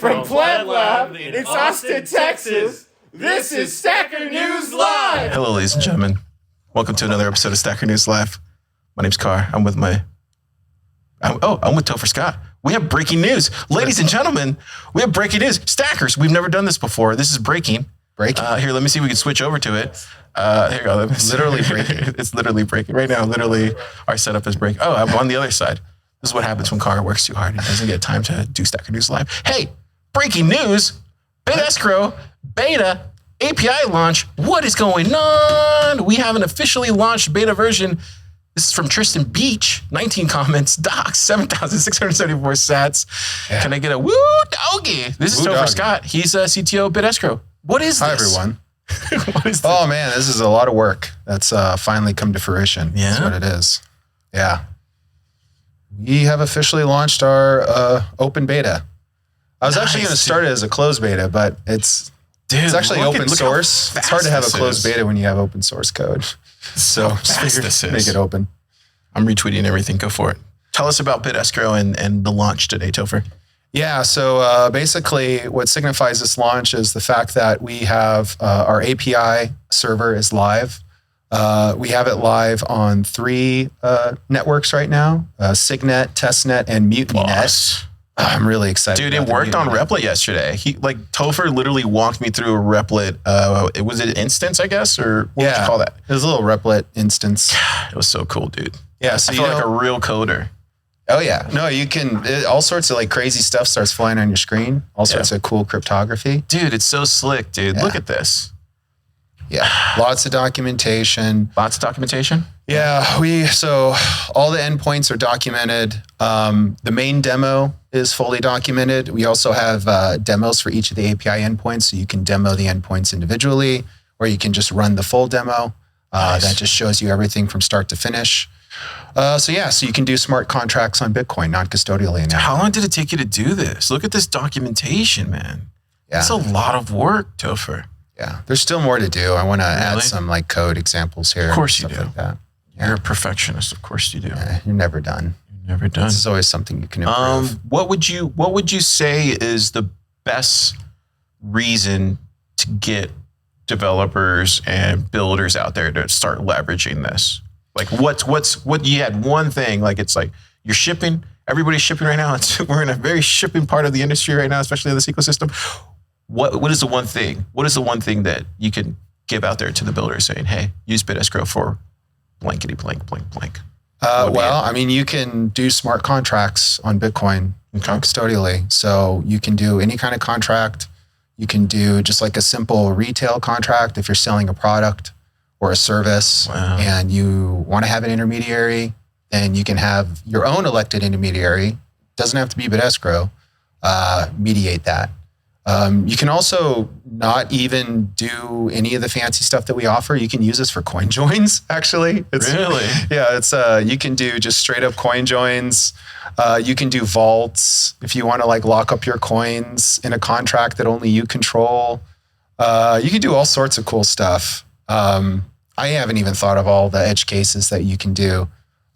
From Plant Lab in Austin, Texas, this is Stacker News Live! Hello, ladies and gentlemen. Welcome to another episode of Stacker News Live. My name's Car. I'm with Topher Scott. We have breaking news. Ladies and gentlemen, we have breaking news. Stackers, we've never done this before. This is breaking. Here, let me see if we can switch over to it. Here you go. Literally breaking. It's literally breaking. Right now, literally, our setup is breaking. Oh, I'm on the other side. This is what happens when Car works too hard and doesn't get time to do Stacker News Live. Hey, breaking news. BitEscrow beta API launch. What is going on? We haven't officially launched beta version. This is from Tristan Beach. 19 comments. Docs. 7,674 sats. Yeah. Can I get a woo doggy? This is Topher Scott. He's a CTO BitEscrow. What is this? Hi, everyone. What is this? Oh, man, this is a lot of work that's finally come to fruition. Yeah. That's what it is. Yeah. We have officially launched our open beta. I was actually going to start it as a closed beta, but it's actually open source. It's hard to have a closed beta when you have open source code. So just figured to make it open. I'm retweeting everything. Go for it. Tell us about BitEscrow and the launch today, Topher. Yeah, so basically what signifies this launch is the fact that we have our API server is live. We have it live on 3 networks right now, Signet, Testnet, and MutinyNet. I'm really excited. Dude, it worked on Replit yesterday. Topher literally walked me through a Replit. Was it instance, I guess? Or what would you call that? It was a little Replit instance. It was so cool, dude. Yeah, so I feel like a real coder. Oh, yeah. No, you can, all sorts of like crazy stuff starts flying on your screen. All sorts of cool cryptography. Dude, it's so slick, dude. Yeah. Look at this. Yeah, lots of documentation. Lots of documentation? Yeah, so all the endpoints are documented. The main demo is fully documented. We also have demos for each of the API endpoints, so you can demo the endpoints individually, or you can just run the full demo. Nice. That just shows you everything from start to finish. So you can do smart contracts on Bitcoin, non-custodially now. How long did it take you to do this? Look at this documentation, man. Yeah. It's a lot of work, Topher. Yeah, there's still more to do. I want to add some like code examples here. Of course you do. Like that. You're a perfectionist. Of course you do. Yeah, you're never done. You're never done. There's always something you can improve. What would you say is the best reason to get developers and builders out there to start leveraging this? Like what you had one thing, like it's like you're shipping, everybody's shipping right now. We're in a very shipping part of the industry right now, especially in this ecosystem. What is the one thing? What is the one thing that you can give out there to the builders saying, hey, use BitEscrow for blankety blank, blank, blank? I mean, you can do smart contracts on Bitcoin custodially. So you can do any kind of contract. You can do just like a simple retail contract if you're selling a product or a service and you want to have an intermediary, then you can have your own elected intermediary. Doesn't have to be BitEscrow, mediate that. You can also not even do any of the fancy stuff that we offer. You can use this for coin joins, actually. Really? Yeah, you can do just straight up coin joins. You can do vaults if you want to like lock up your coins in a contract that only you control. You can do all sorts of cool stuff. I haven't even thought of all the edge cases that you can do.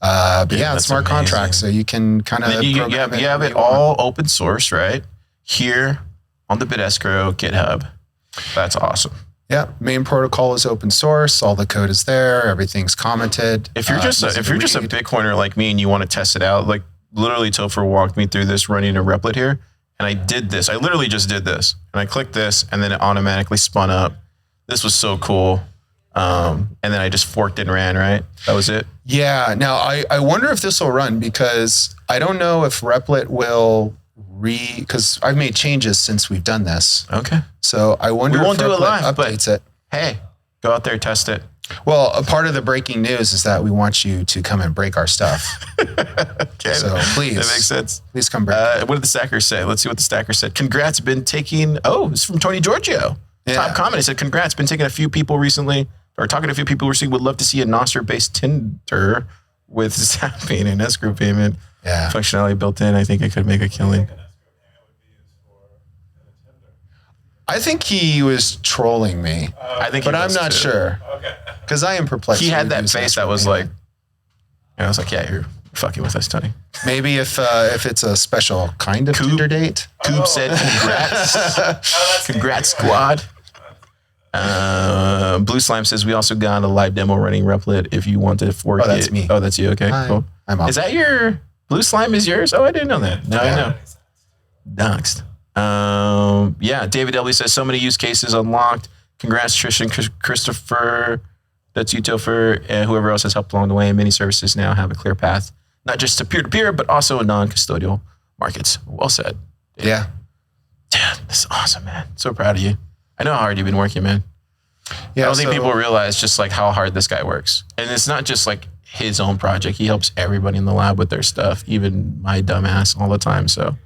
But it's smart contracts, so you can kind of you have it all open source, right? Here on the BitEscrow GitHub. That's awesome. Yeah, main protocol is open source. All the code is there. Everything's commented. If you're just a Bitcoiner like me and you want to test it out, like literally Topher walked me through this running a Replit here, and I did this. I literally just did this, and I clicked this, and then it automatically spun up. This was so cool. And then I just forked and ran, right? That was it? Yeah. Now, I wonder if this will run because I don't know if Replit will because I've made changes since we've done this. Okay. So I wonder if Replit updates it. Hey, go out there, test it. Well, a part of the breaking news is that we want you to come and break our stuff. Okay. So please. That makes sense. Please come break. What did the stackers say? Let's see what the stacker said. Congrats, been taking, it's from Tony Giorgio. Yeah. Top comment. He said, congrats, been taking a few people recently, or talking to a few people recently, would love to see a nostr-based Tinder with zapping and escrow payment functionality built in. I think it could make a killing. I think he was trolling me. But I'm not sure. Because I am perplexed. He had that face that was like, I was like, yeah, you're fucking with us, Tony. Maybe if it's a special kind of Tinder date. Coop said congrats. Congrats, squad. Blue Slime says we also got a live demo running Replit if you want to fork it. Oh, that's me. Oh, that's you. Okay, Hi. cool. I'm Is that your Blue Slime is yours? Oh, I didn't know that. Now I know. Doxed. Yeah, David W says so many use cases unlocked. Congrats, Tristan, Christopher. That's you, Topher, and whoever else has helped along the way. Many services now have a clear path, not just to peer-to-peer, but also in non-custodial markets. Well said. Yeah. Dude, this is awesome, man. So proud of you. I know how hard you've been working, man. Yeah, I don't think people realize just like how hard this guy works. And it's not just like his own project. He helps everybody in the lab with their stuff, even my dumbass all the time. So,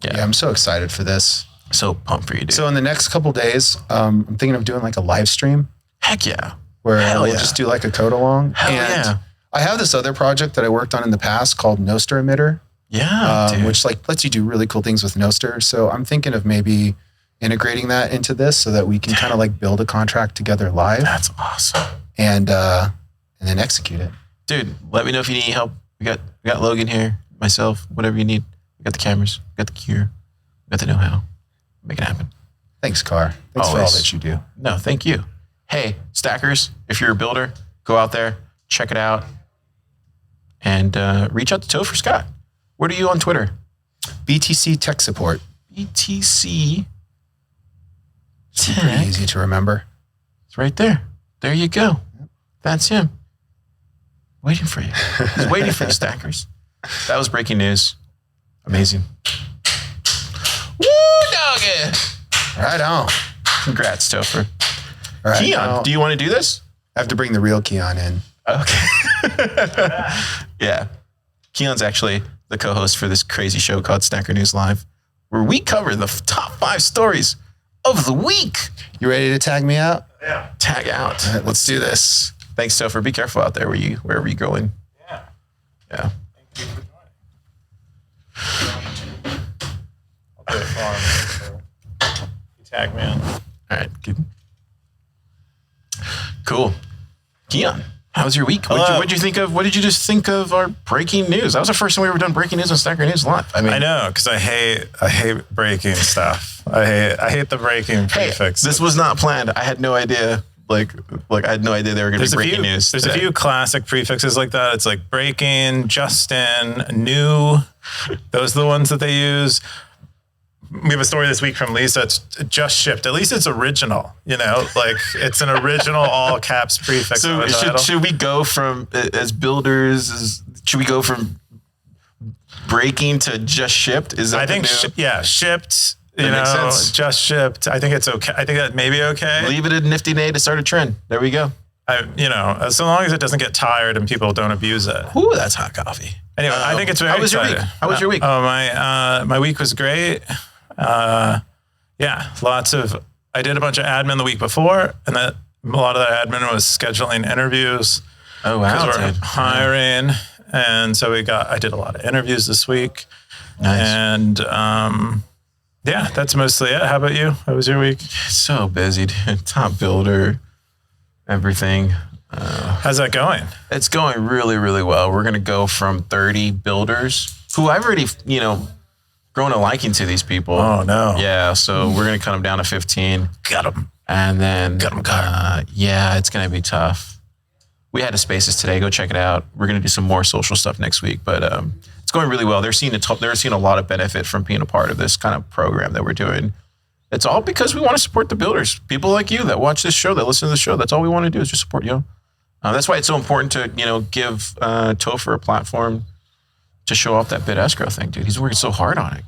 yeah, I'm so excited for this. So pumped for you, dude. So in the next couple days, I'm thinking of doing like a live stream. Heck yeah. Where Hell we'll yeah. just do like a code along. Hell and yeah. I have this other project that I worked on in the past called nostr emitter. Yeah, dude. Which like lets you do really cool things with nostr. So I'm thinking of maybe integrating that into this so that we can kind of like build a contract together live. That's awesome. And then execute it. Dude, let me know if you need help. We got Logan here, myself, whatever you need. We got the cameras, we got the gear, we got the know-how. Make it happen. Thanks, Car. Thanks for all that you do. No, thank you. Hey, stackers, if you're a builder, go out there, check it out, and reach out to Topher Scott. What are you on Twitter? BTC Tech Support. BTC Super Tech. easy to remember. It's right there. There you go. That's him. Waiting for you. He's waiting for you, stackers. That was breaking news. Amazing. Woo, doggy. Right on. Congrats, Topher. All right, Keyan, now do you want to do this? I have to bring the real Keyan in. Okay. Yeah. Keon's actually the co-host for this crazy show called Stacker News Live, where we cover the top 5 stories of the week. You ready to tag me out? Yeah. Tag out. All right, let's do this. Thanks, Topher. Be careful out there wherever you're going. Yeah. Yeah. Thank you for joining. I'll do it for him. So you tag me in. All right. Good. Cool. Keyan, how was your week? What'd you think of? What did you just think of our breaking news? That was the first time we ever done breaking news on Stacker News Live. I mean, I know, because I hate breaking stuff. I hate the breaking prefix. This was not planned. I had no idea. Like I had no idea they were going to be breaking news. There's today. a few classic prefixes like that. It's like breaking, Justin, new. Those are the ones that they use. We have a story this week from Lisa. It's just shipped. At least it's original, you know, like it's an original all caps prefix. So should we go from as builders? Should we go from breaking to just shipped? Is that I think shipped. You know, makes sense. just shipped. I think it's okay. I think that may be okay. Leave it at Nifty Nay to start a trend. There we go. You know, so long as it doesn't get tired and people don't abuse it. Ooh, that's hot coffee. Anyway, I think it's very How was your exciting. week? How was your week? Oh, my week was great. Yeah, I did a bunch of admin the week before, and a lot of that admin was scheduling interviews. Oh, wow. Because we're dude. hiring. And so I did a lot of interviews this week. Nice. And yeah, that's mostly it. How about you? How was your week? So busy, dude. Top builder, everything. How's that going? It's going really, really well. We're going to go from 30 builders who I've already, grown a liking to these people. Oh, no. Yeah, so we're going to cut them down to 15. Got them. And then, Got 'em. yeah, it's going to be tough. We had a Spaces today. Go check it out. We're going to do some more social stuff next week, but it's going really well. They're seeing a lot of benefit from being a part of this kind of program that we're doing. It's all because we want to support the builders. People like you that watch this show, that listen to the show. That's all we want to do is just support you. That's why it's so important to, give Topher a platform to show off that BitEscrow thing, dude. He's working so hard on it.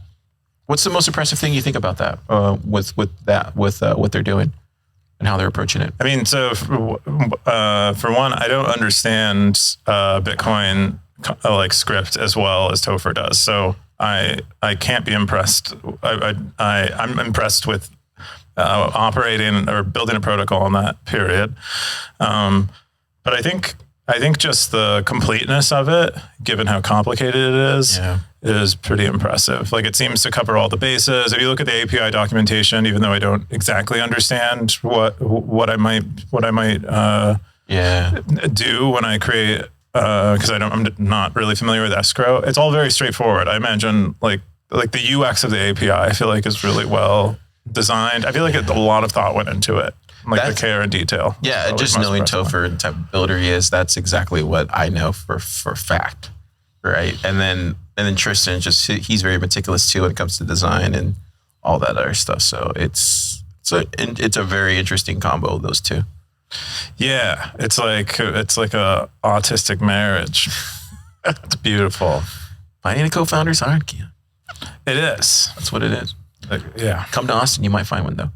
What's the most impressive thing you think about that, with what they're doing and how they're approaching it? I mean, so for one, I don't understand Bitcoin like script as well as Topher does. So I can't be impressed. I'm impressed with operating or building a protocol on that period. But I think just the completeness of it, given how complicated it is pretty impressive. Like, it seems to cover all the bases. If you look at the API documentation, even though I don't exactly understand what I might do when I create because I'm not really familiar with escrow. It's all very straightforward. I imagine like the UX of the API, I feel like is really well designed. I feel like a lot of thought went into it, like the care and detail. Yeah, just knowing Topher and the type of builder he is, that's exactly what I know for fact, right? And then Tristan, he's very meticulous too when it comes to design and all that other stuff. So it's a very interesting combo of those two. Yeah, it's like a autistic marriage. It's beautiful. Finding a co-founder's hard, Keyan. It is. That's what it is. Yeah. Come to Austin, you might find one though.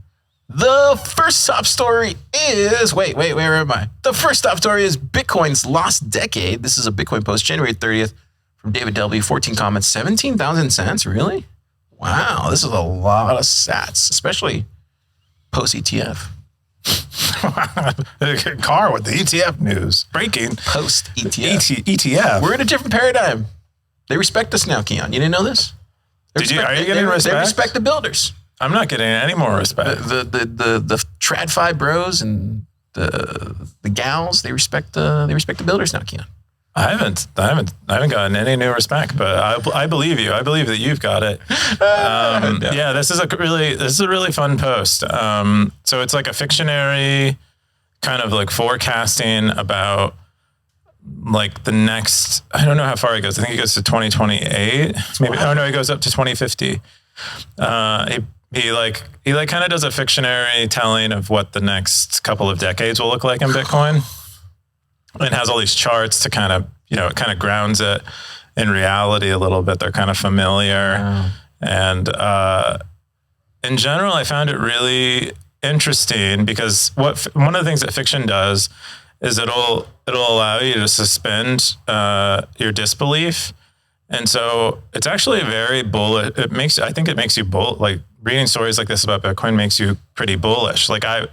The first top story is wait, where am I? The first top story is Bitcoin's lost decade. This is a Bitcoin post, January 30th, from David W. 14 comments, 17,000 cents. Really? Wow, this is a lot of sats, especially post ETF. Car with the ETF news. Breaking. Post ETF. ETF. We're in a different paradigm. They respect us now, Keyan. You didn't know this? Are you getting respect? They respect the builders. I'm not getting any more respect. The TradFi bros and the gals, they respect the builders now, Keyan. I haven't gotten any new respect, but I believe you. I believe that you've got it. Yeah, this is a really fun post. So it's like a fictionary kind of like forecasting about like the next. I don't know how far it goes. I think it goes to 2028. Maybe. Oh no, it goes up to 2050. He kind of does a fictionary telling of what the next couple of decades will look like in Bitcoin. It has all these charts to kind of, it kind of grounds it in reality a little bit. They're kind of familiar. Wow. And in general, I found it really interesting because one of the things that fiction does is it'll allow you to suspend your disbelief. And so it's actually very bullish. I think it makes you like reading stories like this about Bitcoin makes you pretty bullish. Like I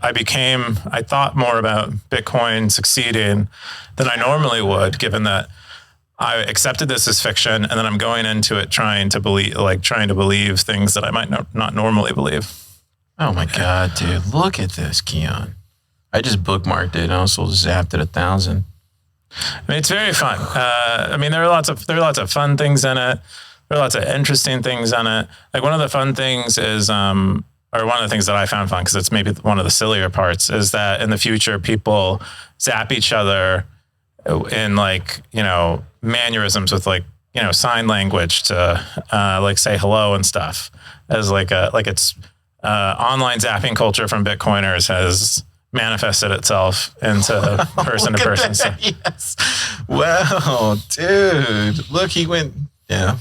thought more about Bitcoin succeeding than I normally would, given that I accepted this as fiction. And then I'm going into it trying to believe things that I might not normally believe. Oh my God, dude. Look at this, Keyan. I just bookmarked it and also zapped it 1,000. I mean, it's very fun. There are lots of fun things in it. There are lots of interesting things in it. Like one of the fun things is, or one of the things that I found fun, because it's maybe one of the sillier parts, is that in the future people zap each other in mannerisms with sign language to say hello and stuff, as it's online zapping culture from Bitcoiners has manifested itself into person to person. Yes. Wow, dude. Look, he went. Yeah.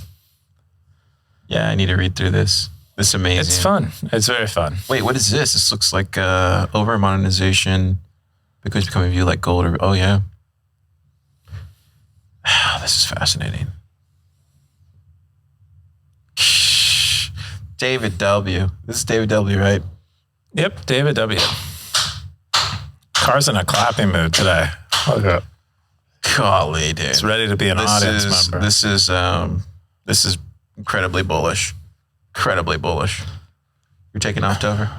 Yeah, I need to read through this. This is amazing. It's fun. It's very fun. Wait, what is this? This looks like over monetization. Bitcoin's becoming viewed like gold. Oh yeah. This is fascinating. David W. This is David W, right? Yep, David W. Car's in a clapping mood today. Okay. Golly, dude. It's ready to be an audience member. This is incredibly bullish. Incredibly bullish. You're taking off, Topher?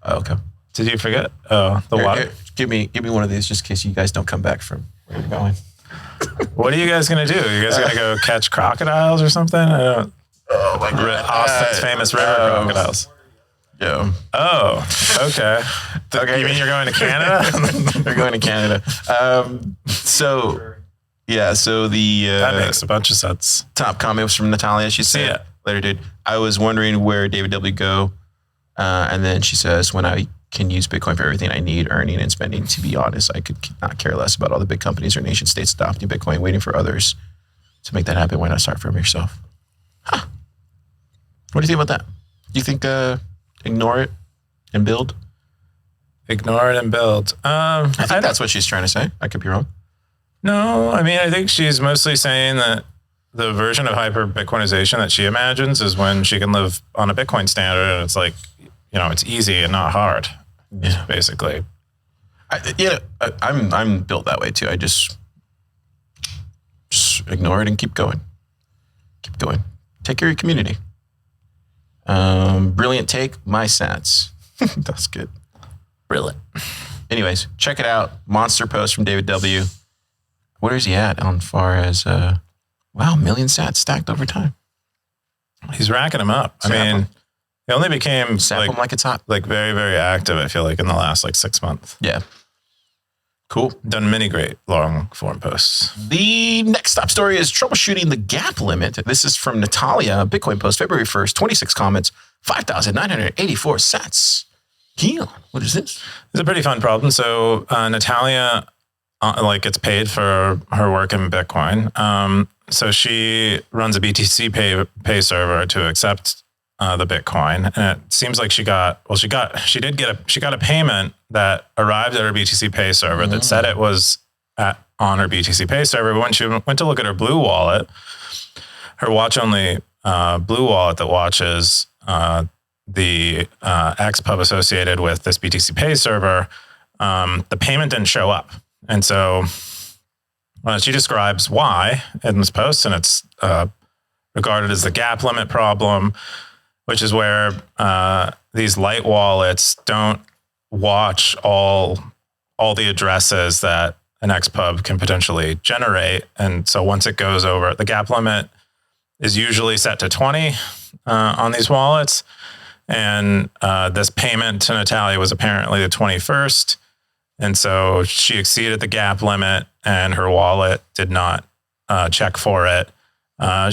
Oh, okay. Did you forget? Oh, the water. Here, give me one of these just in case you guys don't come back from where you're going. What are you guys gonna do? You guys gonna go catch crocodiles or something? I don't. Oh my God. Austin's famous river crocodiles. Yeah. Oh, okay. Okay. You mean you're going to Canada? They're going to Canada. So the that makes a bunch of sense. Top comment was from Natalia. She said, later, dude, I was wondering where David W. go. And then she says, when I can use Bitcoin for everything I need, earning and spending, to be honest, I could not care less about all the big companies or nation states adopting Bitcoin, waiting for others to make that happen. Why not start from yourself? Huh. What do you think about that? Do you think ignore it and build? Ignore it and build. I think that's what she's trying to say. I could be wrong. No, I mean, I think she's mostly saying that the version of hyper Bitcoinization that she imagines is when she can live on a Bitcoin standard and it's like, it's easy and not hard. Yeah. Basically. I'm built that way too. I just ignore it and keep going. Keep going. Take care of your community. Brilliant take. My sats. That's good. Brilliant. Anyways, check it out. Monster post from David W. Where is he at on far as, million sats stacked over time? He's racking them up. Zap I mean, him. he only became Zap him like it's hot. like very, very active, I feel like, in the last like 6 months. Yeah. Cool. Done many great long form posts. The next top story is troubleshooting the gap limit. This is from Natalia, Bitcoin post, February 1st, 26 comments, 5,984 sats. Keyan, what is this? It's a pretty fun problem. So Natalia, gets paid for her work in Bitcoin. So she runs a BTC pay server to accept the Bitcoin, and it seems like she got a payment that arrived at her BTC pay server that said it was on her BTC pay server. But when she went to look at her Blue wallet, her watch only Blue wallet that watches the XPub associated with this BTC pay server, the payment didn't show up. And so she describes why in this post, and it's regarded as the gap limit problem, which is where these light wallets don't watch all the addresses that an XPub can potentially generate. And so once it goes over, the gap limit is usually set to 20 on these wallets. And this payment to Natalia was apparently the 21st. And so she exceeded the gap limit and her wallet did not check for it.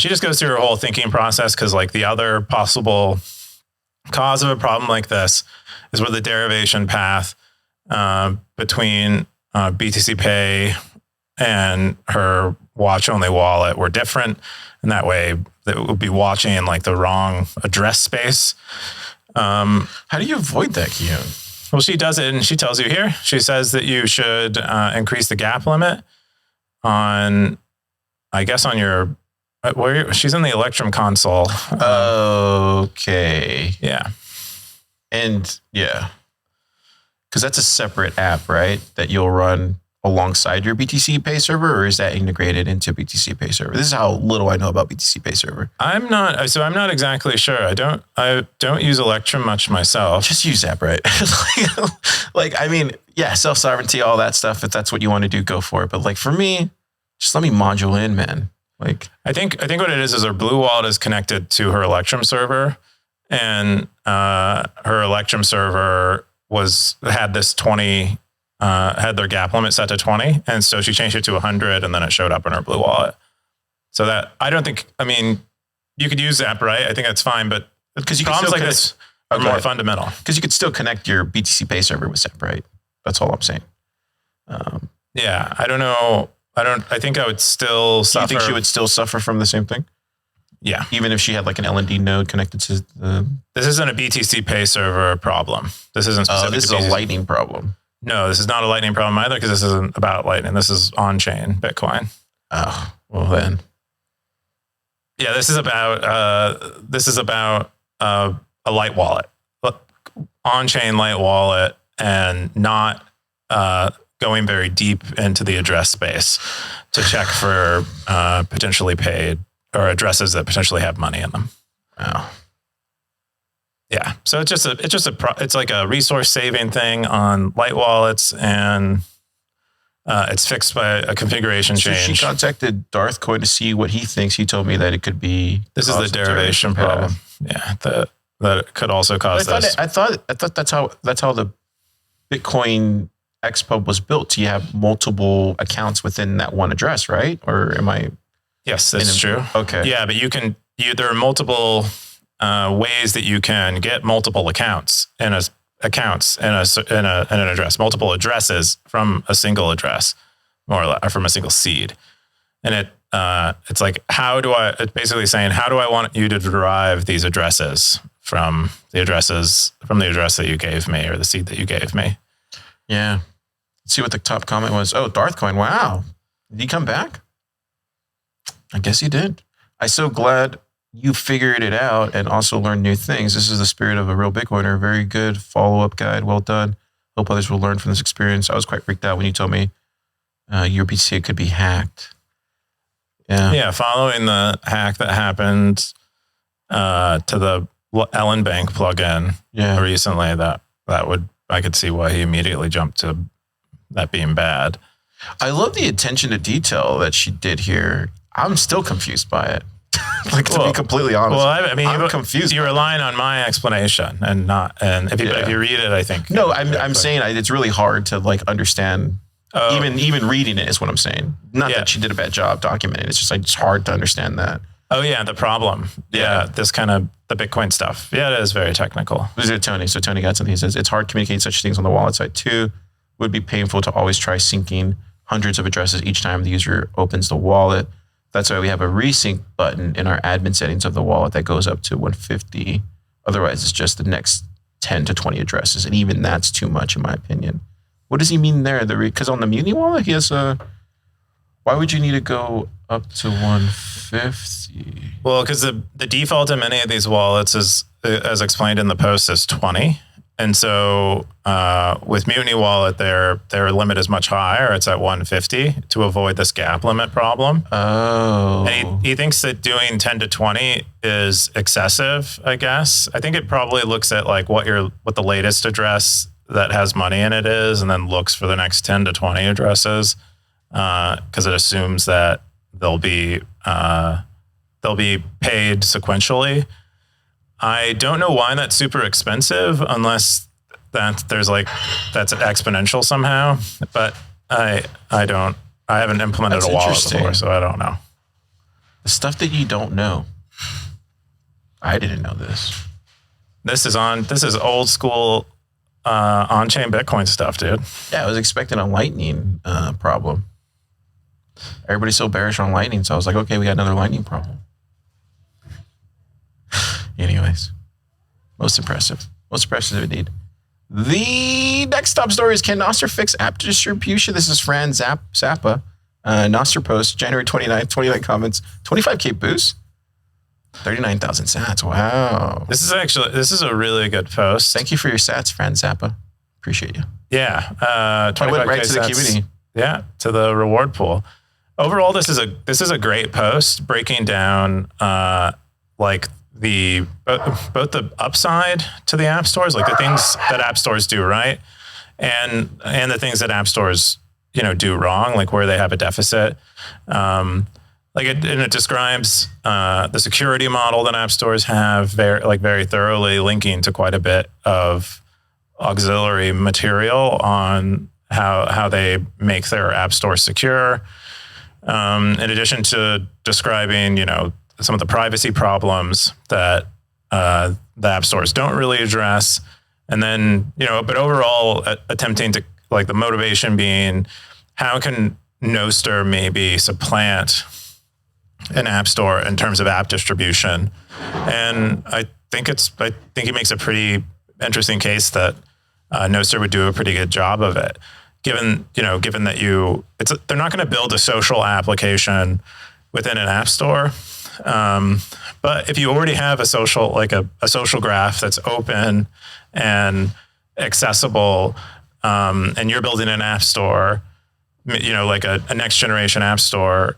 She just goes through her whole thinking process because like the other possible cause of a problem like this is where the derivation path between BTC Pay and her watch only wallet were different. And that way it would be watching in like the wrong address space. How do you avoid that, Keyan? Well, she does it and she tells you here. She says that you should increase the gap limit on, I guess, on your, she's in the Electrum console. Okay. Yeah. And yeah, because that's a separate app, right? That you'll run alongside your BTC Pay server, or is that integrated into BTC Pay server? This is how little I know about BTC Pay server. I'm not exactly sure. I don't use Electrum much myself. Just use that, right? I mean, yeah, self-sovereignty, all that stuff. If that's what you want to do, go for it. But like for me, just let me module in, man. Like I think what it is her Blue wallet is connected to her Electrum server, and her Electrum server had this 20. Had their gap limit set to 20. And so she changed it to 100 and then it showed up in her Blue wallet. So that, you could use that, right? I think that's fine, but because you problems like this are more fundamental. Because you could still connect your BTC Pay server with SEP, right? That's all I'm saying. Yeah, I don't know. I think I would still suffer. Do you think she would still suffer from the same thing? Yeah. Even if she had like an LND node connected to the... This isn't a BTC Pay server problem. This isn't specific this is a Lightning problem. No, this is not a Lightning problem either because this isn't about Lightning. This is on-chain Bitcoin. Oh, well then. Yeah, this is about a light wallet, on-chain light wallet, and not going very deep into the address space to check for potentially paid or addresses that potentially have money in them. Oh. Yeah, so it's like a resource saving thing on light wallets, and it's fixed by a configuration change. She contacted Darthcoin to see what he thinks. He told me that it could be. This is the derivation problem. Yeah, that it could also cause this. I thought that's how the Bitcoin XPub was built. You have multiple accounts within that one address, right? Or am I? Yes, that's true. Okay. Yeah, but there are multiple ways that you can get multiple accounts in an address, multiple addresses from a single address, more or less, or from a single seed. And it's like, it's basically saying, how do I want you to derive these addresses from the address that you gave me or the seed that you gave me? Yeah. Let's see what the top comment was. Oh, Darthcoin. Wow. Did he come back? I guess he did. I'm so glad you figured it out and also learned new things. This is the spirit of a real Bitcoiner. Very good follow-up guide. Well done. Hope others will learn from this experience. I was quite freaked out when you told me your BTC could be hacked. Yeah. Yeah. Following the hack that happened to the Ellen Bank plugin recently, I could see why he immediately jumped to that being bad. I love the attention to detail that she did here. I'm still confused by it. Like, to be completely honest. Well, I mean, I'm confused. You're relying on my explanation and not, and if you read it, I think. No, I'm saying it's really hard to like understand. Even reading it is what I'm saying. Not that she did a bad job documenting it. It's just like, it's hard to understand that. Oh yeah, the problem. Yeah, this kind of the Bitcoin stuff. Yeah, it is very technical. This is Tony. So Tony got something. He says, it's hard communicating such things on the wallet side too. Would be painful to always try syncing hundreds of addresses each time the user opens the wallet. That's why we have a resync button in our admin settings of the wallet that goes up to 150. Otherwise, it's just the next 10 to 20 addresses. And even that's too much, in my opinion. What does he mean there? Because on the Muni wallet, he has a... Why would you need to go up to 150? Well, because the default in many of these wallets is, as explained in the post, is 20. And so with Mutiny Wallet, their limit is much higher. It's at 150 to avoid this gap limit problem. Oh. And he thinks that doing 10 to 20 is excessive, I guess. I think it probably looks at like what the latest address that has money in it is, and then looks for the next 10 to 20 addresses, because it assumes that they'll be paid sequentially. I don't know why that's super expensive, unless that's exponential somehow. But I haven't implemented a wallet before, so I don't know. The stuff that you don't know. I didn't know this. This is old school on-chain Bitcoin stuff, dude. Yeah, I was expecting a Lightning problem. Everybody's so bearish on Lightning, so I was like, okay, we got another Lightning problem. Anyways, most impressive indeed. The next top story is, can Nostr fix app distribution? This is Fran Zappa. Nostr post, January 29th, 29 comments, 25K boost, 39,000 sats. Wow. This is a really good post. Thank you for your sats, Fran Zappa. Appreciate you. Yeah. I went right to the community. Yeah, to the reward pool. Overall, this is a great post breaking down like both the upside to the app stores, like the things that app stores do right, and the things that app stores do wrong, like where they have a deficit. It describes the security model that app stores have very thoroughly, linking to quite a bit of auxiliary material on how they make their app store secure. In addition to describing, some of the privacy problems that the app stores don't really address. And then, but overall attempting to, like, the motivation being, how can Nostr maybe supplant an app store in terms of app distribution? And I think he makes a pretty interesting case that Nostr would do a pretty good job of it. Given that they're not going to build a social application within an app store. But if you already have a social graph that's open and accessible, and you're building an app store, like a next generation app store,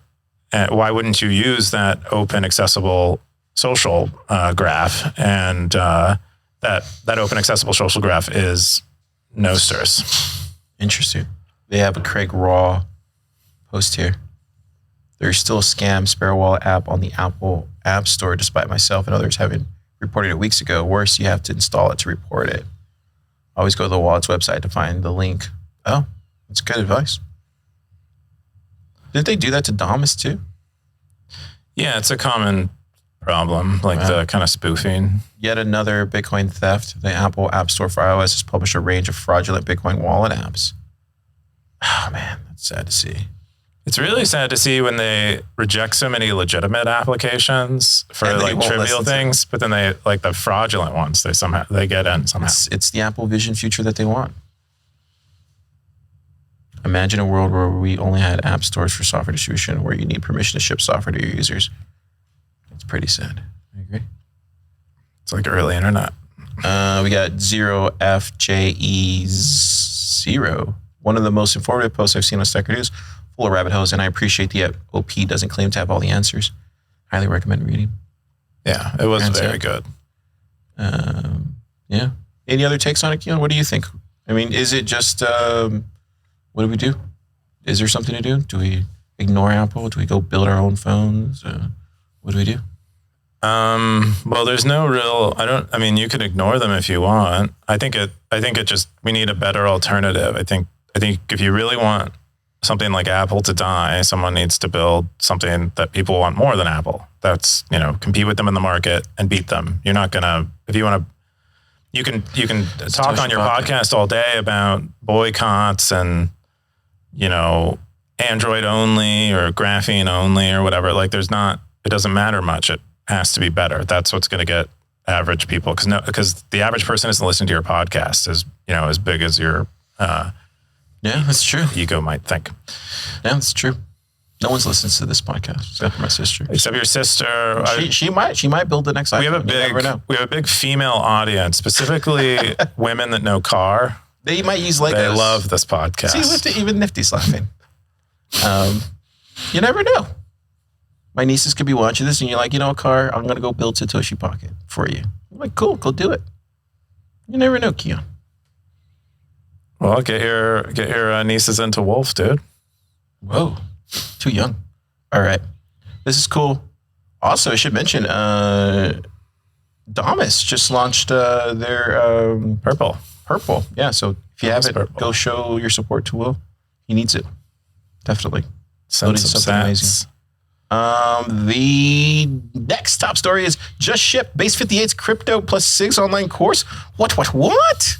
why wouldn't you use that open, accessible social graph? And that open, accessible social graph is Nostr's. Interesting. They have a Craig Raw post here. There's still a scam Sparrow Wallet app on the Apple App Store, despite myself and others having reported it weeks ago. Worse, you have to install it to report it. Always go to the wallet's website to find the link. Oh, that's good advice. Didn't they do that to Damus too? Yeah, it's a common problem, the kind of spoofing. Yet another Bitcoin theft. The Apple App Store for iOS has published a range of fraudulent Bitcoin wallet apps. Oh man, that's sad to see. It's really sad to see when they reject so many legitimate applications for trivial things, but then they, like the fraudulent ones, they get in somehow. It's the Apple Vision future that they want. Imagine a world where we only had app stores for software distribution, where you need permission to ship software to your users. It's pretty sad. I agree. It's like early internet. We got 0FJE0. One of the most informative posts I've seen on Stacker News, full of rabbit holes, and I appreciate the OP doesn't claim to have all the answers. Highly recommend reading. Yeah, it was very good. Yeah. Any other takes on it, Keyan? What do you think? I mean, is it just, what do we do? Is there something to do? Do we ignore Apple? Do we go build our own phones? What do we do? Well, there's no real. I mean, you can ignore them if you want. I think it just we need a better alternative. I think if you really want something like Apple to die, someone needs to build something that people want more than Apple. That's, compete with them in the market and beat them. You're not gonna, if you want to, you can talk on your podcast all day about boycotts and, Android only or graphene only or whatever. Like it doesn't matter much. It has to be better. That's what's going to get average people. Because the average person isn't listening to your podcast as big as your, yeah, that's true. ego might think. Yeah, that's true. No one's listens to this podcast except for my sister. Except your sister. She might build the next iPhone. We have a big female audience, specifically women that know car. They might use Legos. They love this podcast. See, even Nifty's laughing. You never know. My nieces could be watching this and you're like, Car, I'm going to go build Satoshi Pocket for you. I'm like, cool, go do it. You never know, Keyan. Well, get your nieces into Wolf, dude. Whoa, too young. All right, this is cool. Also, I should mention, Damas just launched their Purple. Yeah, so if you haven't, Purple. go show your support to Will. He needs it. Definitely. Send some something amazing. The next top story is just shipped Base 58's crypto plus Sigs online course. What?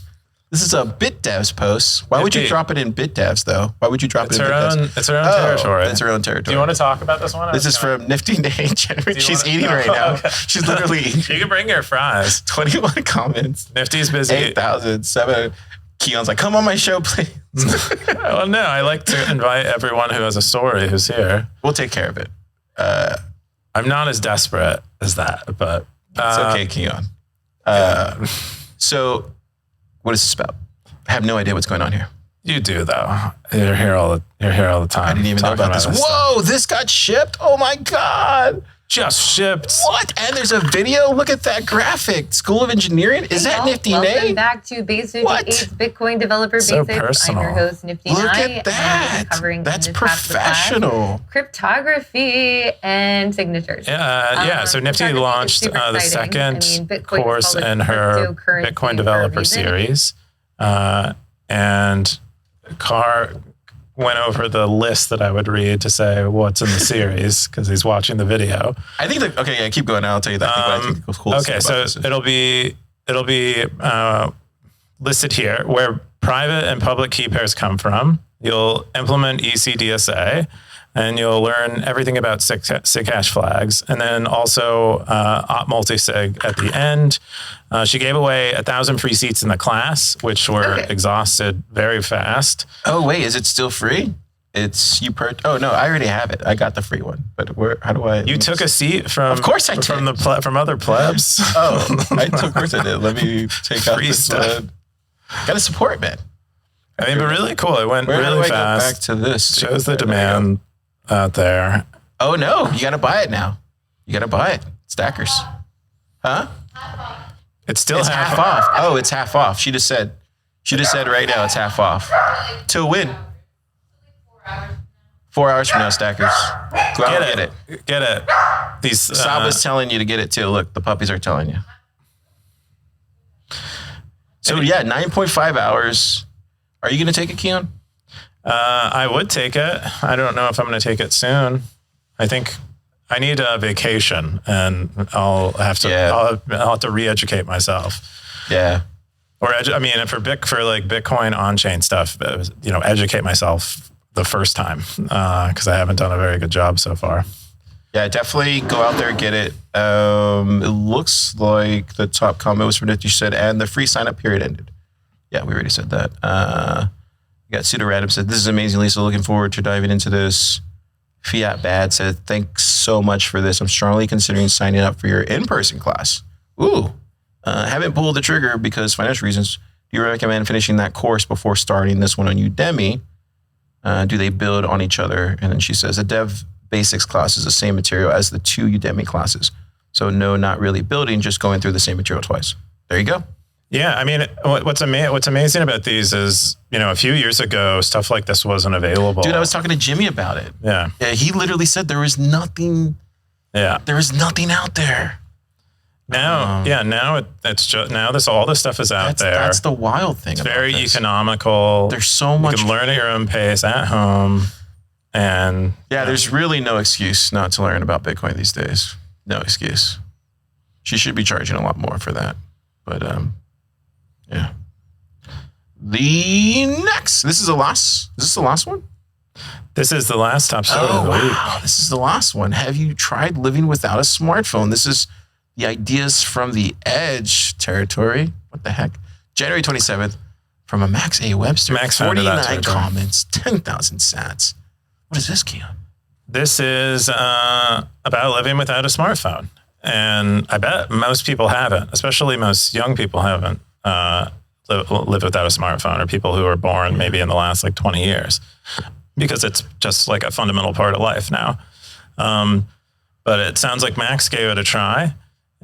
This is a BitDevs post. Why would you drop it in BitDevs though? Why would you drop it in BitDevs? It's her own territory. It's her own territory. Do you want to talk about this one? This is from Nifty Nate. She's eating right now. Okay. She's literally eating. You can bring your fries. 21 comments. Nifty's busy. 8,007. Keyan's like, come on my show, please. Well, no, I like to invite everyone who has a story who's here. We'll take care of it. I'm not as desperate as that, but it's okay, Keyan. So, what is this about? I have no idea what's going on here. You do though. You're here all the time. I didn't even know about this. Whoa, this got shipped. Oh my God. Just shipped. What? And there's a video. Look at that graphic. School of Engineering. Is that Nifty Nate? Welcome back to Base 58's Bitcoin Developer So Basics. personal. I'm your host, Nifty Look Knight, at that. covering That's in this half of the class, professional. cryptography and signatures. Yeah. So Nifty Cryptography is launched super the exciting. second Bitcoin is course called a in her cryptocurrency Bitcoin for a Developer reason. series. And Car went over the list that I would read to say what's in the series because he's watching the video. I think keep going. I'll tell you that. I think the coolest Okay, thing so about this is- it'll be listed here where private and public key pairs come from. You'll implement ECDSA, and you'll learn everything about SIG hash flags, and then also op multisig at the end. She gave away 1,000 free seats in the class, which were exhausted very fast. Oh wait, is it still free? Oh no, I already have it. I got the free one. But how do I? You took a seat from? Of course I did. From other plebs. Oh, of course I did. Let me take out Free this stuff. one. Gotta support, man. I mean, but really cool. It went Where really do I fast. go back to this? Shows the demand out there. Oh no, you gotta buy it now. You gotta buy it. Stackers. Huh? It's still It's half off. Oh, it's half off. She just said right now it's half off. Till when? 4 hours from now, Stackers. Go out and get it. Get it. These Saab was telling you to get it too. Look, the puppies are telling you. So yeah, 9.5 hours. Are you gonna take it, Keyan? I would take it. I don't know if I'm going to take it soon. I think I need a vacation, and I'll have to re-educate myself. Yeah. Or for Bitcoin on-chain stuff, educate myself the first time because I haven't done a very good job so far. Yeah, definitely go out there and get it. It looks like the top comment was from Nifty. She said, and the free sign-up period ended. Yeah, we already said that. We got Pseudo Random said, this is amazing, Lisa. Looking forward to diving into this. Fiat Bad said, thanks so much for this. I'm strongly considering signing up for your in-person class. Ooh. Haven't pulled the trigger because financial reasons. Do you recommend finishing that course before starting this one on Udemy? Do they build on each other? And then she says, a dev basics class is the same material as the 2 Udemy classes. So no, not really building, just going through the same material twice. There you go. Yeah, I mean, what's amazing about these is, a few years ago, stuff like this wasn't available. Dude, I was talking to Jimmy about it. Yeah. He literally said there was nothing. Yeah. There is nothing out there. Now, it's just all this stuff is out there. That's the wild thing. It's very economical. There's so much. You can learn at your own pace at home, and there's really no excuse not to learn about Bitcoin these days. No excuse. She should be charging a lot more for that, but yeah. This is the last. Is this the last one? This is the last top story of the week. Wow, this is the last one. Have you tried living without a smartphone? This is the ideas from the edge territory. What the heck? January 27th from a Max A. Webster. Max founded that 49 territory. comments, 10,000 sats. What is this, Keyan? This is about living without a smartphone. And I bet most people haven't, especially most young people haven't lived without a smartphone, or people who were born maybe in the last 20 years, because it's just like a fundamental part of life now. But it sounds like Max gave it a try.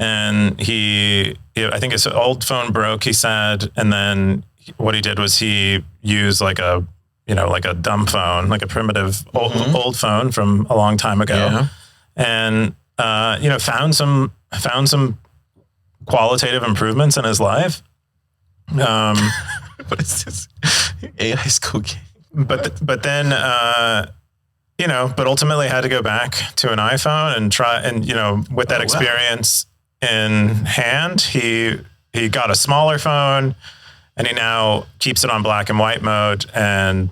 And I think his old phone broke, he said. And then what he did was he used like a dumb phone, like a primitive old phone from a long time ago. Yeah. And, found some qualitative improvements in his life. What is this? AI is cooking. But then, but ultimately had to go back to an iPhone and try, and, with that experience in hand, he got a smaller phone, and he now keeps it on black and white mode and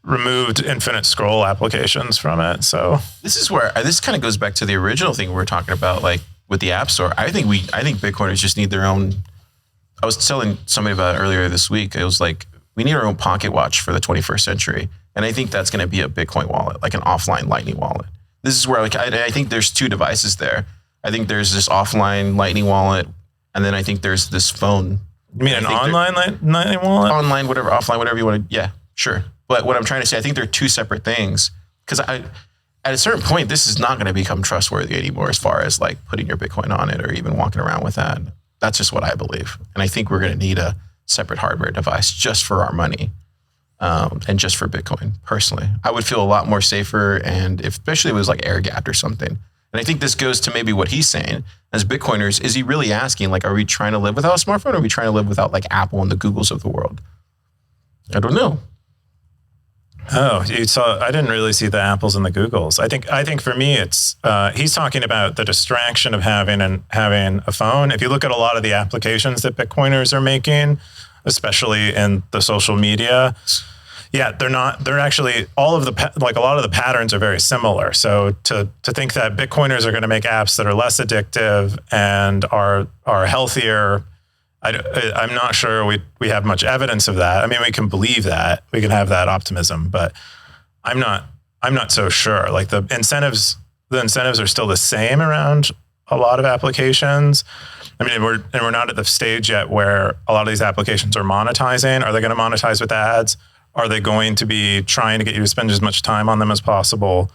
removed infinite scroll applications from it. So this is where this kind of goes back to the original thing we were talking about, like with the App Store. I think Bitcoiners just need their own. I was telling somebody about it earlier this week. It was like, we need our own pocket watch for the 21st century. And I think that's going to be a Bitcoin wallet, like an offline Lightning wallet. This is where I think there's two devices there. I think there's this offline Lightning wallet, and then I think there's this phone. You mean an online Lightning wallet? Online, whatever, offline, whatever you want to. Yeah, sure. But what I'm trying to say, I think they're two separate things. Because at a certain point, this is not going to become trustworthy anymore as far as like putting your Bitcoin on it or even walking around with that. That's just what I believe. And I think we're going to need a separate hardware device just for our money and just for Bitcoin, personally. I would feel a lot more safer, and especially if it was like air gapped or something. And I think this goes to maybe what he's saying. As Bitcoiners, is he really asking, like, are we trying to live without a smartphone, or are we trying to live without like Apple and the Googles of the world? I don't know. Oh, I didn't really see the Apples and the Googles. I think for me, it's he's talking about the distraction of having a phone. If you look at a lot of the applications that Bitcoiners are making, especially in the social media, they're actually a lot of the patterns are very similar. So to think that Bitcoiners are going to make apps that are less addictive and are healthier, I'm not sure we have much evidence of that. I mean, we can believe that, we can have that optimism, but I'm not so sure. Like the incentives are still the same around a lot of applications. I mean, we're not at the stage yet where a lot of these applications are monetizing. Are they going to monetize with ads? Are they going to be trying to get you to spend as much time on them as possible?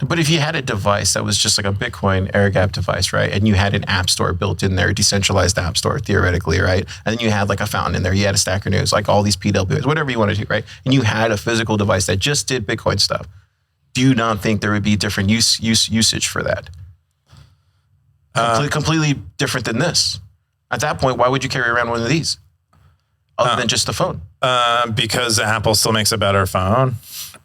But if you had a device that was just like a Bitcoin air gap device, right? And you had an app store built in there, decentralized app store theoretically, right? And then you had like a fountain in there, you had a Stacker News, like all these PWAs, whatever you want to do, right? And you had a physical device that just did Bitcoin stuff. Do you not think there would be different usage for that? Completely different than this. At that point, why would you carry around one of these other than just the phone? Because Apple still makes a better phone.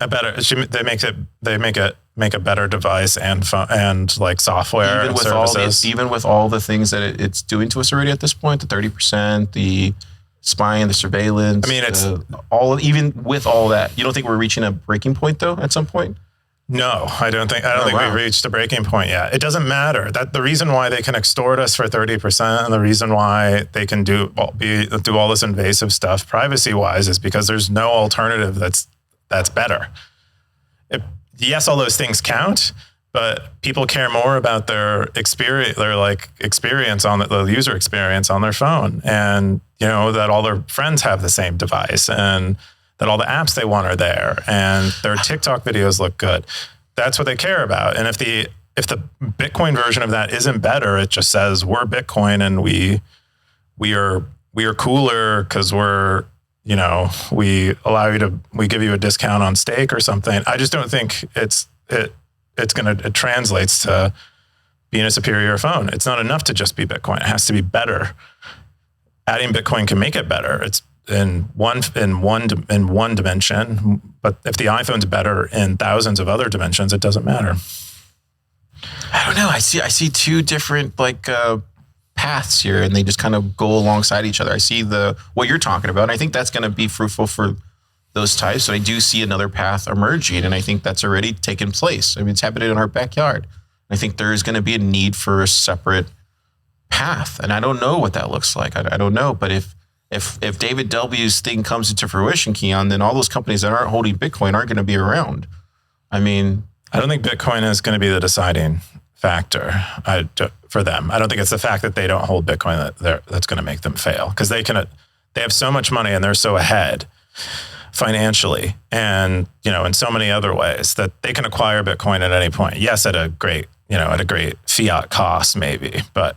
They make a better device and like software and services. Even with all the things that it's doing to us already at this point, the 30%, the spying, the surveillance. I mean, even with all that, you don't think we're reaching a breaking point though at some point? No, I don't think we've reached a breaking point yet. It doesn't matter. That the reason why they can extort us for 30% and the reason why they can do all this invasive stuff privacy wise is because there's no alternative that's better. Yes, all those things count, but people care more about their experience, on the user experience on their phone, and that all their friends have the same device, and that all the apps they want are there, and their TikTok videos look good. That's what they care about. And if the Bitcoin version of that isn't better, it just says we're Bitcoin and we we are cooler because we give you a discount on stake or something. I just don't think it translates to being a superior phone. It's not enough to just be Bitcoin. It has to be better. Adding Bitcoin can make it better. It's in one dimension, but if the iPhone's better in thousands of other dimensions, it doesn't matter. I don't know. I see two different paths here, and they just kind of go alongside each other. I see what you're talking about, and I think that's going to be fruitful for those types. So I do see another path emerging, and I think that's already taken place. I mean, it's happening in our backyard. I think there is going to be a need for a separate path, and I don't know what that looks like. I don't know, but if David W's thing comes into fruition, Keyan, then all those companies that aren't holding Bitcoin aren't going to be around. I mean, I don't think Bitcoin is going to be the deciding factor for them. I don't think it's the fact that they don't hold Bitcoin that's going to make them fail, because they have so much money and they're so ahead financially and in so many other ways that they can acquire Bitcoin at any point. Yes, at a great fiat cost maybe, but.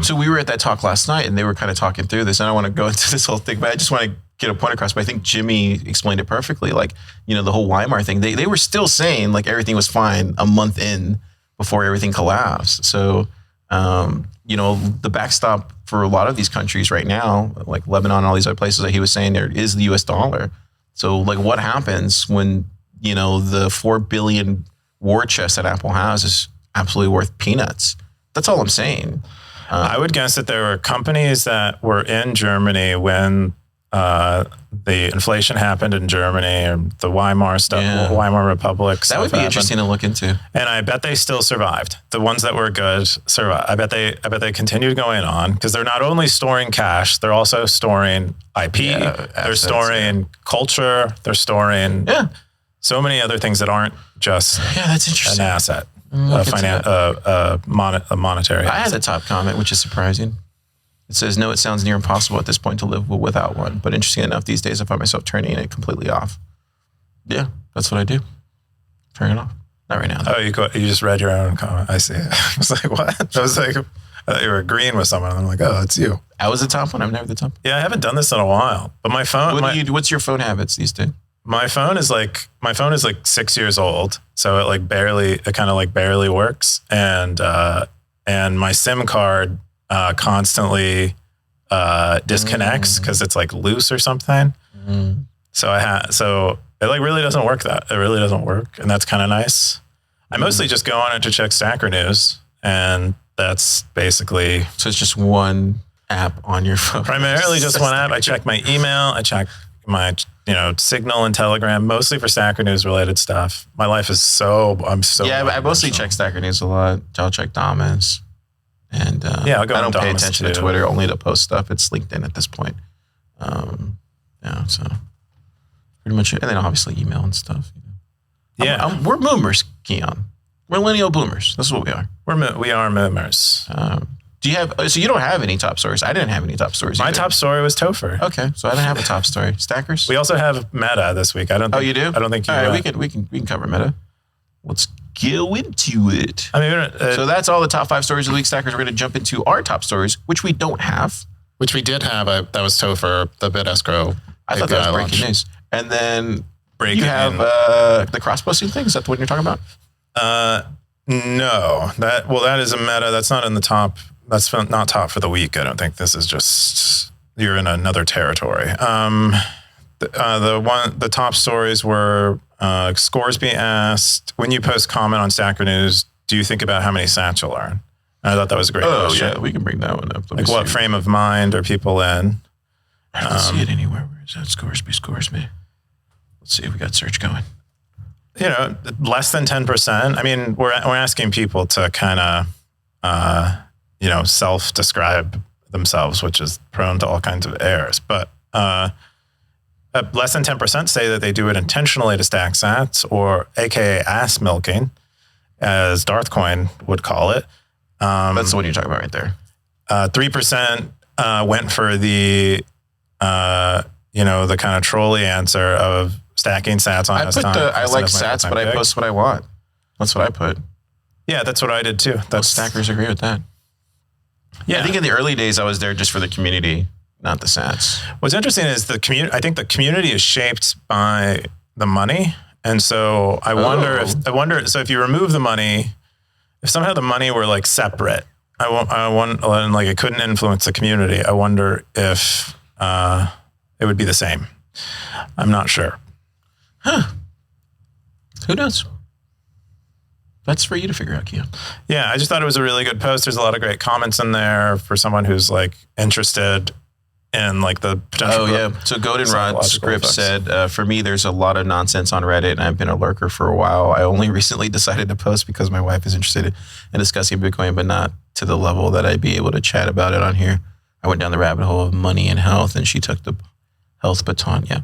So we were at that talk last night and they were kind of talking through this. I don't want to go into this whole thing, but I just want to get a point across. But I think Jimmy explained it perfectly. Like, the whole Weimar thing, they were still saying like everything was fine a month in before everything collapsed. So, the backstop for a lot of these countries right now, like Lebanon and all these other places that he was saying, there is the US dollar. So like what happens when, the 4 billion war chest that Apple has is absolutely worth peanuts? That's all I'm saying. I would guess that there were companies that were in Germany when the inflation happened in Germany, or the Weimar stuff, Weimar Republic. That would be interesting to look into. And I bet they still survived. The ones that were good survived. I bet they continued going on, because they're not only storing cash, they're also storing IP. They're storing culture. They're storing so many other things that aren't just that's interesting. An asset. A monetary. I had a top comment, which is surprising. It says, "No, it sounds near impossible at this point to live without one. But interesting enough, these days I find myself turning it completely off." Yeah, that's what I do. Turn it off. Not right now, though. Oh, you just read your own comment. I see. I was like, what? I was like, I thought you were agreeing with someone. I'm like, oh, it's you. I was the top one. I'm never the top. Yeah, I haven't done this in a while. But my phone. What's your phone habits these days? My phone is like 6 years old, so it kind of barely works, and my SIM card constantly disconnects because it's like loose or something. So it really doesn't work. It really doesn't work, and that's kind of nice. I mostly just go on it to check Stacker News, and that's basically. So it's just one app on your phone. Primarily just one app. I check my email. I check my Signal and Telegram, mostly for Stacker News related stuff. My life is I mostly check Stacker News a lot. I'll check Damas. And I'll go. I don't pay attention to Twitter, only to post stuff. It's LinkedIn at this point. So pretty much, and then obviously email and stuff. We're boomers, Keyan. We're millennial boomers. That's what we are. We are boomers. Do you have? So you don't have any top stories? I didn't have any top stories. My either. top story was Topher. Okay, so I didn't have a top story. Stackers. We also have Meta this week. Oh, you do? I don't think you. All right, we can cover Meta. Let's go into it. I mean, so that's all the top 5 stories of the week, Stackers. We're going to jump into our top stories, which we don't have. Which we did have. That was Topher, the BitEscrow. I thought that was breaking news. And then you have the cross-posting thing. Is that the one you're talking about? No. That is a Meta. That's not in the top. That's not top for the week. I don't think. This is just, you're in another territory. The top stories were Scoresby asked, when you post comment on Stacker News, do you think about how many sats you'll earn? I thought that was a great question. Yeah, we can bring that one up. What frame of mind are people in? I don't see it anywhere. Where is that? Scoresby. Let's see if we got search going. Less than 10%. I mean, we're asking people to kind of, self-describe themselves, which is prone to all kinds of errors. But less than 10% say that they do it intentionally to stack sats, or AKA ass milking, as Darthcoin would call it. That's the one you're talking about right there. 3% went for the kind of trolley answer of stacking sats on S time. I like sats, but I post what I want. That's what I put. Yeah, that's what I did too. Most stackers agree with that. Yeah. I think in the early days, I was there just for the community. not the sats. What's interesting is the community. I think the community is shaped by the money, and so I wonder. So if you remove the money, if somehow the money were like separate, I want like it couldn't influence the community. I wonder if it would be the same. I'm not sure. Who knows? That's for you to figure out, Keyan. Yeah, I just thought it was a really good post. There's a lot of great comments in there for someone who's like interested in like the potential. Oh yeah. So Goldenrod Script said, for me, there's a lot of nonsense on Reddit, and I've been a lurker for a while. I only recently decided to post because my wife is interested in discussing Bitcoin, but not to the level that I'd be able to chat about it on here. I went down the rabbit hole of money and health, and she took the health baton. Yeah.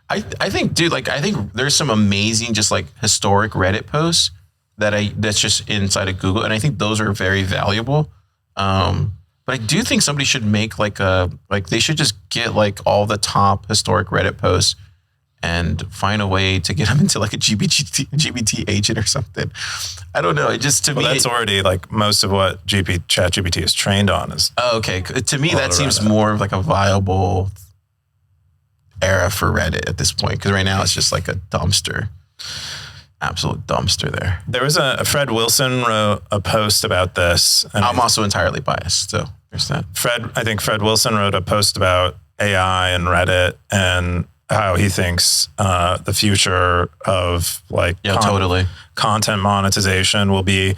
I think, dude, like, I think there's some amazing, just like historic Reddit posts that's just inside of Google. And I think those are very valuable. But I do think somebody should make they should just get like all the top historic Reddit posts and find a way to get them into like a GPT agent or something. I don't know. It just, to me, that's already like most of what ChatGPT is trained on is. Oh, okay. To me, that seems more of like a viable era for Reddit at this point. Because right now it's just like a dumpster. Absolute dumpster there. There was a Fred Wilson wrote a post about this. And I'm also entirely biased, so there's that. I think Fred Wilson wrote a post about AI and Reddit and how he thinks the future of like content monetization will be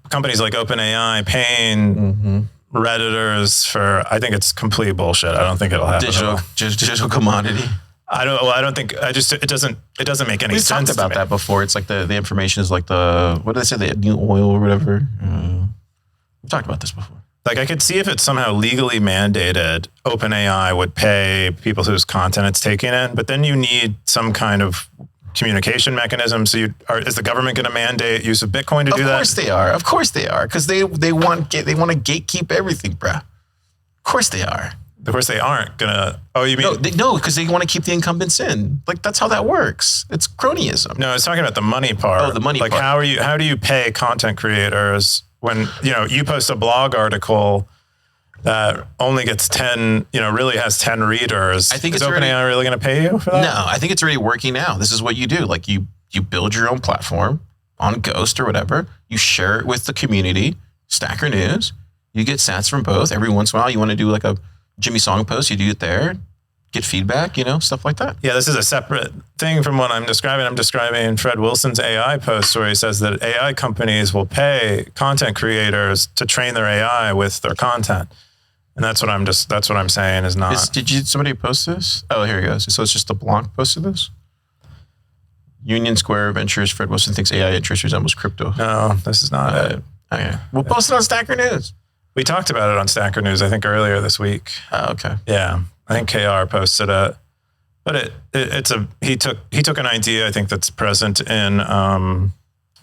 companies like OpenAI paying Redditors for. I think it's complete bullshit. I don't think it'll happen. Digital commodity. I don't think. It doesn't make any sense. We've talked about that before. It's like the information is like what did they say? The new oil or whatever. We've talked about this before. Like I could see if it's somehow legally mandated, OpenAI would pay people whose content it's taking in, but then you need some kind of communication mechanism. So is the government going to mandate use of Bitcoin to do that? Of course they are. Because they want to gatekeep everything, bruh. Of course they are. Of course they aren't gonna. Oh, you mean no? Because they want to keep the incumbents in. Like that's how that works. It's cronyism. No, I was talking about the money part. Oh, the money part. Like how do you pay content creators when you post a blog article that only gets 10, really has 10 readers? I think is OpenAI really going to pay you for that? No, I think it's already working now. This is what you do. Like you build your own platform on Ghost or whatever. You share it with the community. Stacker News. You get sats from both. Every once in a while, you want to do like a Jimmy Song post, you do it there, get feedback, stuff like that. Yeah, this is a separate thing from what I'm describing. I'm describing Fred Wilson's AI post where he says that AI companies will pay content creators to train their AI with their content. And that's what I'm saying is not. Somebody post this? Oh, here he goes. So it's just a blog post of this? Union Square Ventures, Fred Wilson thinks AI interest resembles crypto. No, this is not it. Okay. We'll post it on Stacker News. We talked about it on Stacker News, I think, earlier this week. Oh, okay. Yeah, I think KR posted it, but he took an idea I think that's present in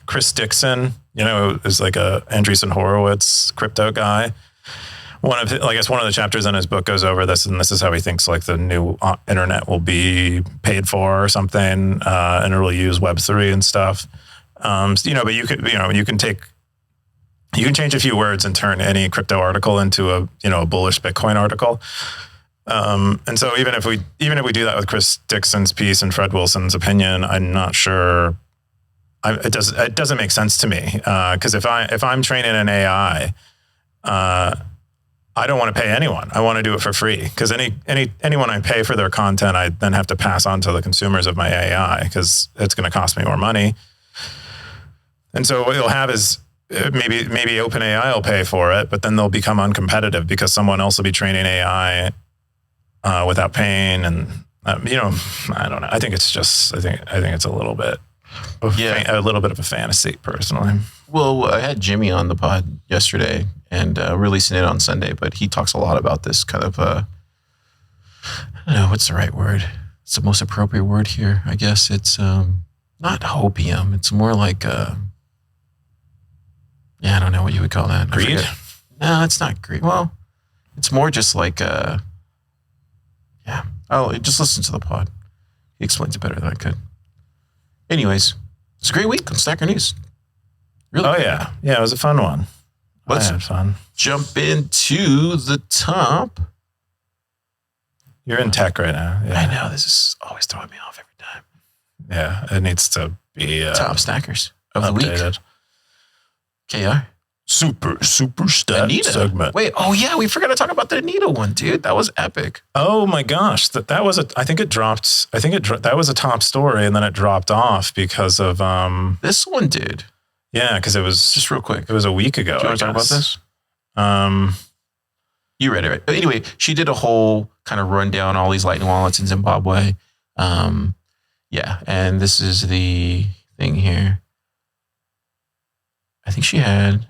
Chris Dixon, is like a Andreessen Horowitz crypto guy. One of the chapters in his book goes over this, and this is how he thinks like the new internet will be paid for or something, and it will use Web3 and stuff. But you can change a few words and turn any crypto article into a bullish Bitcoin article. And so even if we do that with Chris Dixon's piece and Fred Wilson's opinion, I'm not sure. It doesn't make sense to me because if I'm training an AI, I don't want to pay anyone. I want to do it for free because anyone I pay for their content, I then have to pass on to the consumers of my AI because it's going to cost me more money. And so what you'll have is maybe OpenAI will pay for it, but then they'll become uncompetitive because someone else will be training AI without paying, and I don't know. I think it's a little bit of a fantasy, personally. Well, I had Jimmy on the pod yesterday, and releasing it on Sunday, but he talks a lot about this kind of I don't know what's the right word. It's the most appropriate word here, I guess. It's not hopium. It's more like I don't know what you would call that. Greed? No, it's not greed. Well, it's more just like, just listen to the pod. He explains it better than I could. Anyways, it's a great week on Stacker News. Really? Oh, yeah. Yeah, it was a fun one. I had fun. Jump into the top You're in tech right now. Yeah. I know. This is always throwing me off every time. Yeah, it needs to be Top stackers of updated. the week. KR. Super stat Anita. segment. Wait, oh yeah, we forgot to talk about the Anita one, dude. That was epic. Oh my gosh, that was I think it dropped. That was a top story, and then it dropped off because of This one, dude. Yeah, because it was Just real quick. It was a week ago. Do you want to talk about this? You read it, right? But anyway, she did a whole kind of rundown all these Lightning wallets in Zimbabwe. Yeah, and this is the thing here. I think she had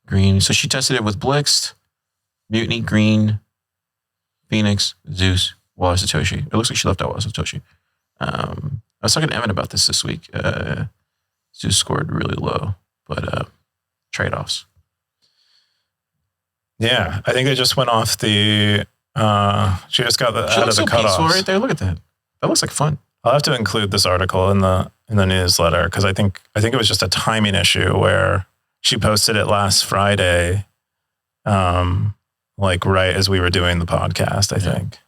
Green. So she tested it with Blixt, Mutiny, Green, Phoenix, Zeus, Waller Satoshi. It looks like she left out Waller Satoshi. I was talking to Evan about this week. Zeus scored really low, but trade-offs. Yeah, I think they just went off the. She just got She out looks of the so peaceful cutoffs. right there. Look at that. That looks like fun. I'll have to include this article in the newsletter because I think it was just a timing issue where she posted it last Friday, like right as we were doing the podcast. I think,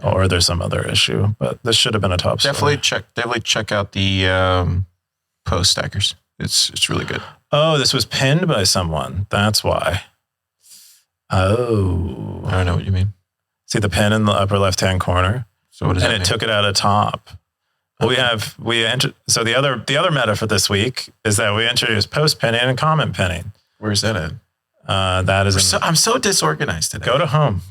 or there's some other issue, but this should have been a top story. Definitely check out the post stackers. It's really good. Oh, this was pinned by someone. That's why. Oh, I don't know what you mean. see the pin in the upper left-hand corner, So what does and that it mean? took it out of top. So the other meta for this week is that we introduced post pinning and comment pinning. Where's that at? That is I'm so disorganized today. go to home.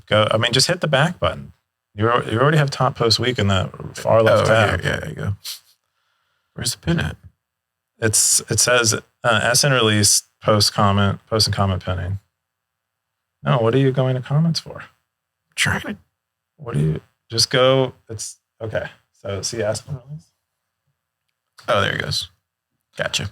Just hit the back button. You already have top post week in the far left tab. Here. Yeah, there you go. Where's the pin at? It says SN release post and comment pinning. No, what are you going to comments for? Trying to. What do you just go? It's okay. So see SN release. Oh, there it goes. Gotcha.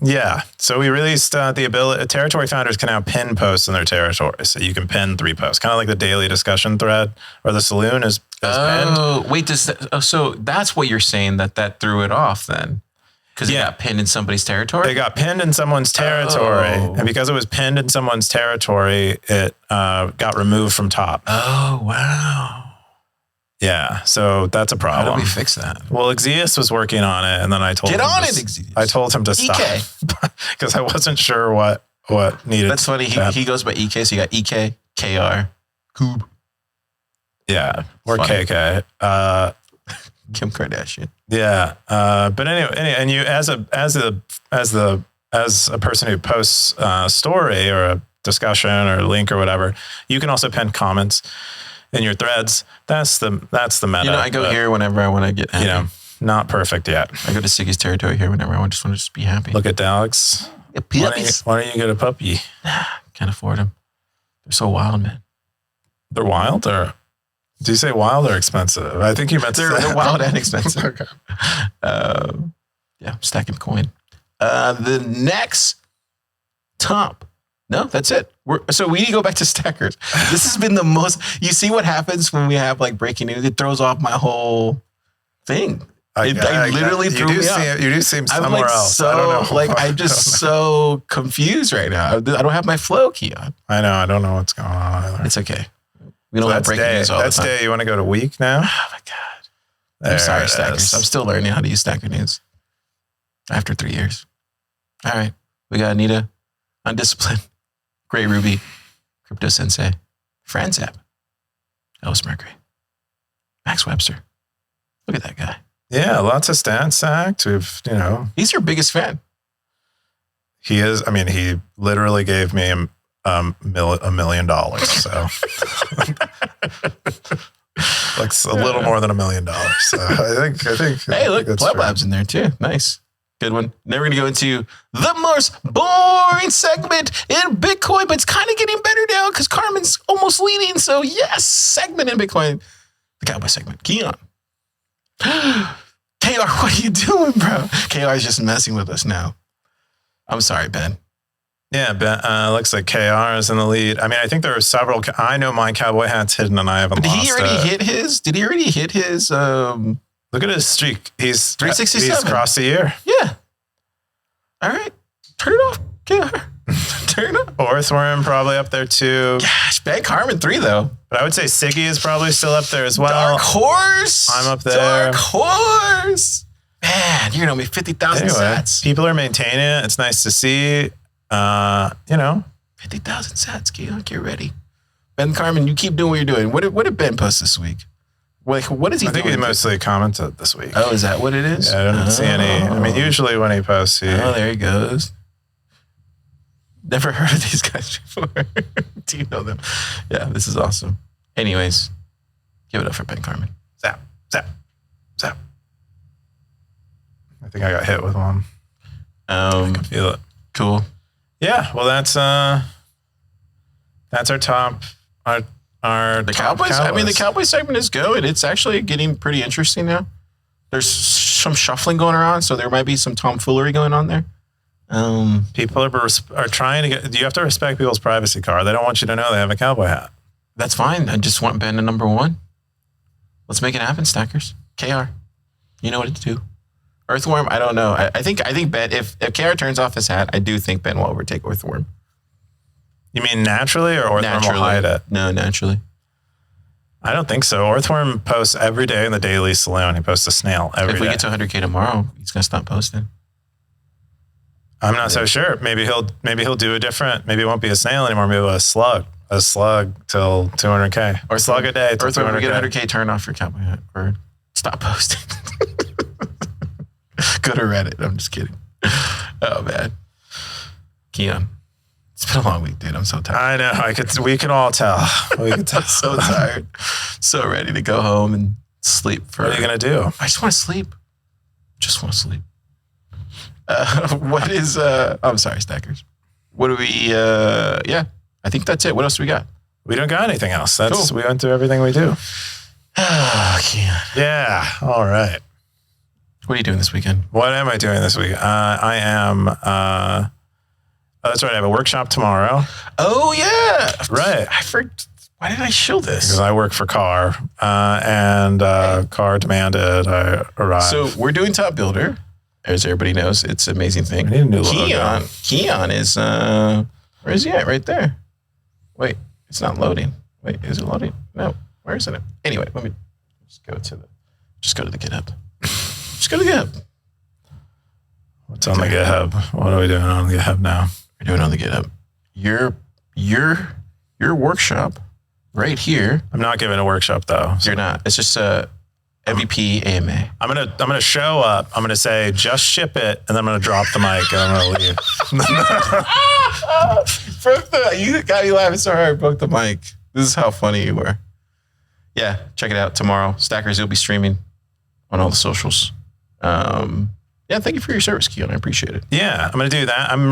Yeah. So we released the ability. Territory founders can now pin posts in their territory. So you can pin 3 posts, kind of like the daily discussion thread or the saloon is pinned. Oh, wait. So that's what you're saying that threw it off then? Because it got pinned in somebody's territory? They got pinned in someone's territory. Oh. And because it was pinned in someone's territory, it got removed from top. Oh, wow. Yeah. So that's a How problem. do we fix that? Well, Exius was working on it, and then I told Get him on to it, Exius. I told him to stop because I wasn't sure what needed. That's funny. He goes by EK, so you got EK, KR, Coob, Yeah, or Funny. KK. Kim Kardashian. Yeah, but anyway, and you as a person who posts a story or a discussion or a link or whatever, you can also pin comments in your threads. That's the meta. I go but, here whenever I want to get happy. Not perfect yet. I go to Siggy's territory here whenever I just want to be happy. Look at Alex. Why don't you get a puppy? Can't afford them. They're so wild, man. They're wild, or do you say wild or expensive? I think you meant They're wild and expensive. Okay. Yeah, stacking coin. The next top. No, that's it. So we need to go back to stackers. This has been the most. You see what happens when we have like breaking news? It throws off my whole thing. It literally threw me off. You do seem I'm somewhere like else. so I don't know. I'm just so confused right now. I don't have my flow key on. I know. I don't know what's going on either. It's okay. We don't have breaking news all the time. Day. You want to go to week now? Oh my god. I'm sorry, stackers. I'm still learning how to use stacker news after 3 years. All right. We got Anita, Undisciplined, Gray Ruby, Crypto Sensei, Franzap, Elvis Mercury, Max Webster. Look at that guy. Yeah, lots of stats sacked. We've, He's your biggest fan. he is. I mean, he literally gave me $1 million. So like a little more than $1 million. So I think. Hey, look, that's Pleb true. Lab's in there too. Nice. Good one. Now we're going to go into the most boring segment in Bitcoin, but it's kind of getting better now because Carmen's almost leading. So yes, segment in Bitcoin. The Cowboy segment. Keyan. KR, what are you doing, bro? KR is just messing with us now. I'm sorry, Ben. Yeah, looks like KR is in the lead. I mean, I think there are several. I know my cowboy hat's hidden, and I haven't Did lost he already it. hit his? Did he already hit his? Look at his streak. He's 367. He's crossed the year. Yeah. All right. Turn it off, KR. turn up. Orthworm probably up there too. Gosh, Bank Harmon 3 though. But I would say Siggy is probably still up there as well. Dark Horse. I'm up there. Dark Horse. Man, you're gonna be 50,000 Anyway, sats. people are maintaining it. It's nice to see. 50,000 sats, Keyan. Get ready. Ben Carmen, you keep doing what you're doing. What did Ben post this week? Like, what is he I doing? think he mostly commented this week. Oh, is that what it is? Yeah, I didn't see any. I mean, usually when he posts, Oh, there he goes. Never heard of these guys before. Do you know them? Yeah, this is awesome. Anyways, give it up for Ben Carmen. zap, zap, zap. I think I got hit with one. I can feel it. Cool. Yeah, well, that's our top. The Cowboys. I mean, the Cowboys segment is going. It's actually getting pretty interesting now. There's some shuffling going around, so there might be some tomfoolery going on there. People are trying to get. You have to respect people's privacy, Car. They don't want you to know they have a cowboy hat. That's fine. I just want Ben to number 1. Let's make it happen, Stackers. KR, you know what to do. Earthworm, I don't know. I think Ben. If KR turns off his hat, I do think Ben will overtake Earthworm. You mean naturally, or Orthworm will hide it? No, naturally. I don't think so. Orthworm posts every day in the Daily Saloon. He posts a snail every day. If we get to 100K tomorrow, he's gonna stop posting. I'm not so sure. Maybe he'll do a different. Maybe it won't be a snail anymore. Maybe a slug till 200K, or slug a day till Or if we get 200K. 100K, turn off your cowboy hat or stop posting. Go to Reddit. I'm just kidding. Oh man, Keyan, it's been a long week, dude. I'm so tired. I know. We can all tell. We can tell. I'm so tired. So ready to go home and sleep. What are you gonna do? I just want to sleep. Just want to sleep. What is? I'm sorry, Stackers. What do we? Yeah, I think that's it. What else do we got? We don't got anything else. That's Cool. We went through everything we do. Keyan. Yeah. All right. What are you doing this weekend? What am I doing this week? I am. That's right. I have a workshop tomorrow. Oh yeah, Right. I forgot. Why did I show this? Because I work for Car, and Car demanded I arrive. So we're doing Top Builder, as everybody knows. It's an amazing thing. We need a new logo. Keyan is where is he at? Right there. Wait, it's not loading. Wait, is it loading? No. Where is it? Anyway, let me just go to the GitHub. Just go to GitHub. What's on the GitHub? What are we doing on the GitHub now? We're doing it on the GitHub. Your workshop right here. I'm not giving a workshop though. You're not. It's just a MVP AMA. I'm gonna show up. I'm gonna say just ship it, and then I'm gonna drop the mic and I'm gonna leave. You got me laughing so hard. Broke the mic. This is how funny you were. Yeah, check it out tomorrow. Stackers, you'll be streaming on all the socials. Yeah, thank you for your service, Keyan. I appreciate it. Yeah, I'm gonna do that. I'm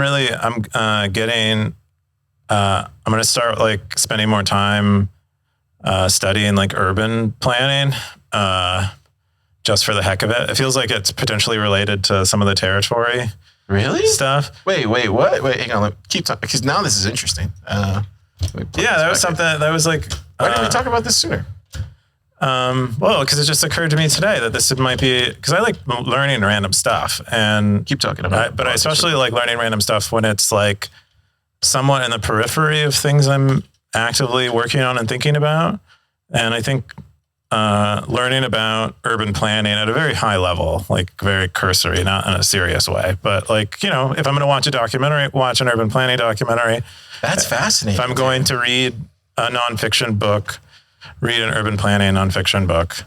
gonna start like spending more time studying like urban planning, just for the heck of it. It feels like it's potentially related to some of the territory Really? stuff. Wait, what? Wait, hang on. Keep talking, because now this is interesting. Yeah, that was something that was like. Why didn't we talk about this sooner? Well, because it just occurred to me today that this might be, because I like learning random stuff, and Keep talking about it. but I especially like learning random stuff when it's like somewhat in the periphery of things I'm actively working on and thinking about. And I think learning about urban planning at a very high level, like very cursory, not in a serious way, but like, if I'm going to watch a documentary, watch an urban planning documentary. That's fascinating. If I'm going to read a nonfiction book, read an urban planning nonfiction book.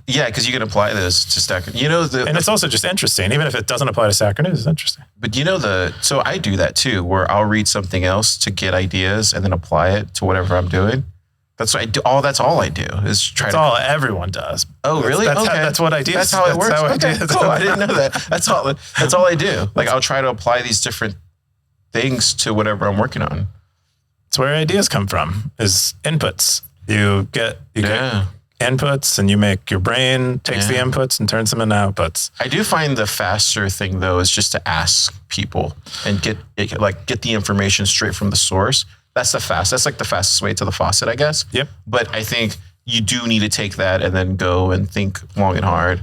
Yeah, because you can apply this to Stacker. And it's also just interesting. Even if it doesn't apply to Stacker News, it's interesting. But so I do that too, where I'll read something else to get ideas and then apply it to whatever I'm doing. That's what I do. That's all I do is try That's to. all everyone does. Oh, really? That's, Okay. that's what I do. That's how it works. How I Okay, do. cool. I didn't know that. That's all I do. Like I'll try to apply these different things to whatever I'm working on. It's where ideas come from, is inputs. You get Yeah. inputs, and your brain takes the inputs and turns them into outputs. I do find the faster thing though is just to ask people and get the information straight from the source. That's like the fastest way to the faucet, I guess. Yep. But I think you do need to take that and then go and think long and hard.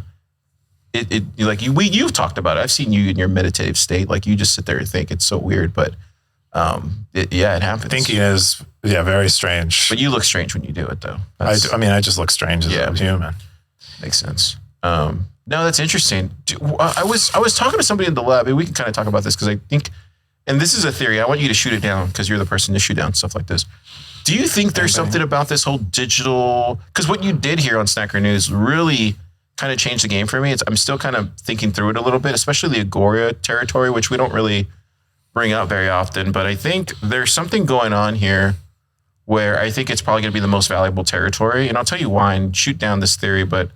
You've talked about it. I've seen you in your meditative state. Like you just sit there and think. It's so weird, but It happens. Thinking is very strange. But you look strange when you do it, though. I just look strange as a human. Makes sense. No, that's interesting. I was talking to somebody in the lab, and we can kind of talk about this because I think, and this is a theory. I want you to shoot it down because you're the person to shoot down stuff like this. Do you think there's something about this whole digital? Because what you did here on Snacker News really kind of changed the game for me. I'm still kind of thinking through it a little bit, especially the Agoria territory, which we don't really bring up very often. But I think there's something going on here where I think it's probably going to be the most valuable territory. And I'll tell you why and shoot down this theory, but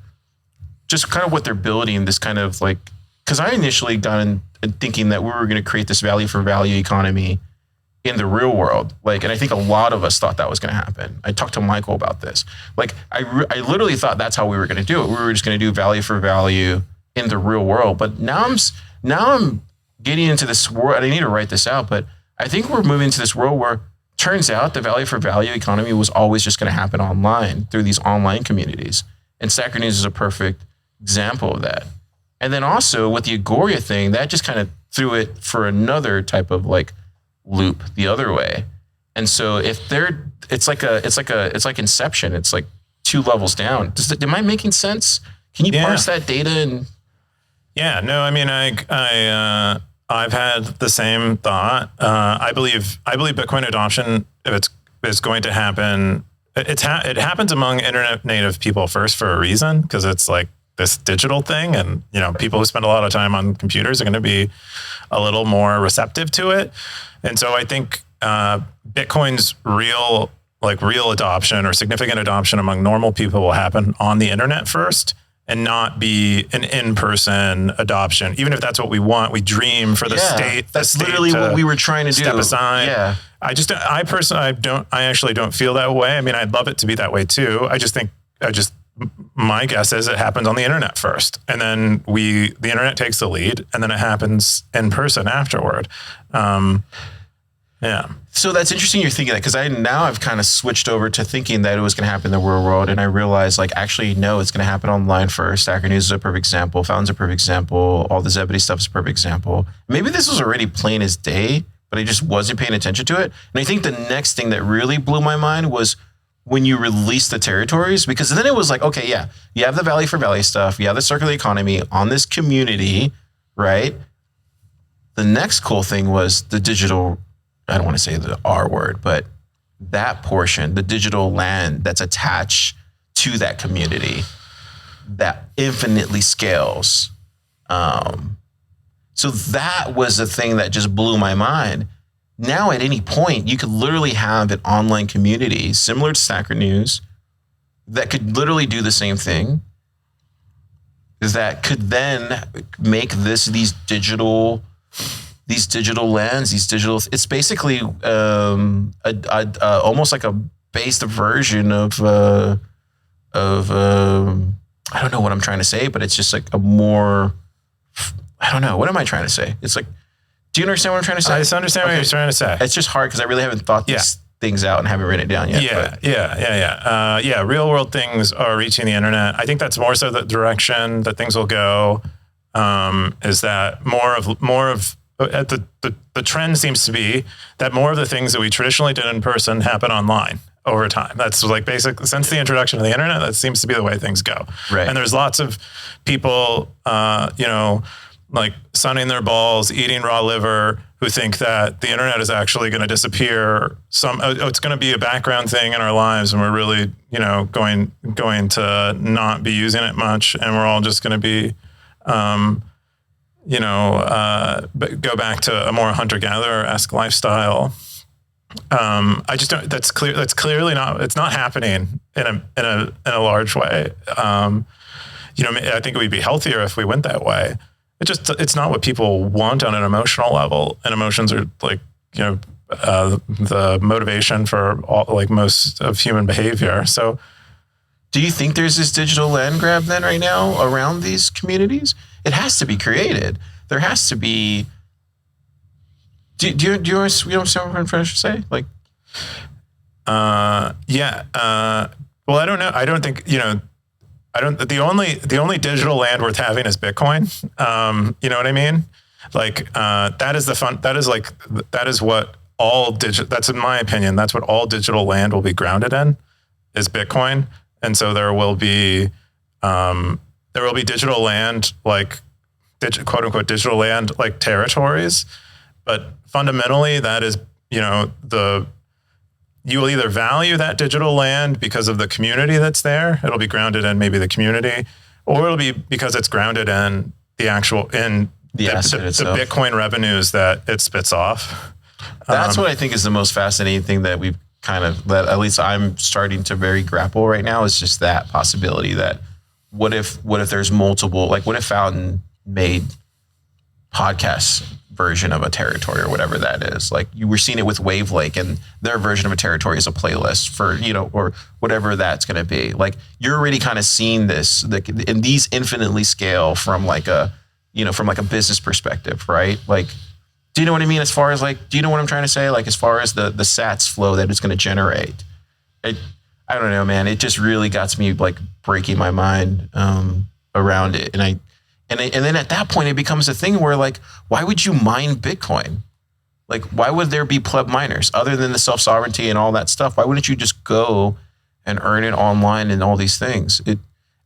just kind of what they're building, this kind of like, because I initially got in thinking that we were going to create this value for value economy in the real world. Like, and I think a lot of us thought that was going to happen. I talked to Michael about this. Like, I literally thought that's how we were going to do it. We were just going to do value for value in the real world. But now I'm getting into this world, and I need to write this out, but I think we're moving into this world where turns out the value for value economy was always just going to happen online through these online communities. And Snacker News is a perfect example of that. And then also with the Agoria thing, that just kind of threw it for another type of like loop the other way. And so if it's like Inception. It's like 2 levels down. Am I making sense? Can you parse that data? And yeah, no, I mean, I've had the same thought. I believe Bitcoin adoption, if it's going to happen, it happens among internet native people first for a reason, because it's like this digital thing, and people who spend a lot of time on computers are going to be a little more receptive to it. And so I think Bitcoin's real adoption or significant adoption among normal people will happen on the internet first, and not be an in-person adoption. Even if that's what we want, we dream for the state. That's literally what we were trying to step do. aside. Yeah. I actually don't feel that way. I mean, I'd love it to be that way too. My guess is it happens on the internet first, and then the internet takes the lead, and then it happens in person afterward. Yeah. So that's interesting you're thinking that, because I've kind of switched over to thinking that it was going to happen in the real world, and I realized actually no, it's going to happen online first. Snacker News is a perfect example. Fountain's a perfect example. All the Zebedee stuff is a perfect example. Maybe this was already plain as day, but I just wasn't paying attention to it. And I think the next thing that really blew my mind was when you release the territories, because then it was like, okay, yeah, you have the value for value stuff, you have the circular economy on this community, right? The next cool thing was the digital, I don't want to say the R word, but that portion, the digital land that's attached to that community that infinitely scales. So that was the thing that just blew my mind. Now, at any point, you could literally have an online community similar to Snacker News that could literally do the same thing, that could then make these digital lands, it's basically almost like a based version of I don't know what I'm trying to say, but it's just like a more, I don't know, what am I trying to say? It's like, do you understand what I'm trying to say? I just understand what you're trying to say. It's just hard because I really haven't thought these things out and haven't written it down yet. Yeah. Real world things are reaching the internet. I think that's more so the direction that things will go. Is that more of the trend seems to be that more of the things that we traditionally did in person happen online over time. That's like basic, since the introduction of the internet, that seems to be the way things go. Right. And there's lots of people, like sunning their balls, eating raw liver, who think that the internet is actually going to disappear. It's going to be a background thing in our lives, and we're really, going to not be using it much, and we're all just going to be, go back to a more hunter-gatherer-esque lifestyle. I just don't. That's clear. That's clearly not. It's not happening in a large way. I think it would be healthier if we went that way. It's not what people want on an emotional level, and emotions are like, the motivation for most of human behavior. So do you think there's this digital land grab then right now around these communities? It has to be created. There has to be. Do you understand what I'm trying to say? Like, yeah. Well, I don't know. I don't think, the only digital land worth having is Bitcoin. You know what I mean? Like, that is what all digital. That's in my opinion. That's what all digital land will be grounded in, is Bitcoin. And so there will be digital land, like quote unquote digital land, like territories. But fundamentally, that is, you will either value that digital land because of the community that's there. It'll be grounded in maybe the community, or it'll be because it's grounded in the Bitcoin revenues that it spits off. That's what I think is the most fascinating thing that that at least I'm starting to very grapple right now, is just that possibility that what if there's multiple, like what if Fountain made podcasts version of a territory or whatever that is. Like you were seeing it with Wavelake, and their version of a territory is a playlist for, or whatever that's going to be. Like you're already kind of seeing this, and these infinitely scale from like a business perspective, right? Like, do you know what I mean? As far as like, do you know what I'm trying to say? Like as far as the sats flow that it's going to generate, I don't know, man. It just really got to me like breaking my mind around it. And then at that point, it becomes a thing where like, why would you mine Bitcoin? Like, why would there be pleb miners other than the self-sovereignty and all that stuff? Why wouldn't you just go and earn it online and all these things?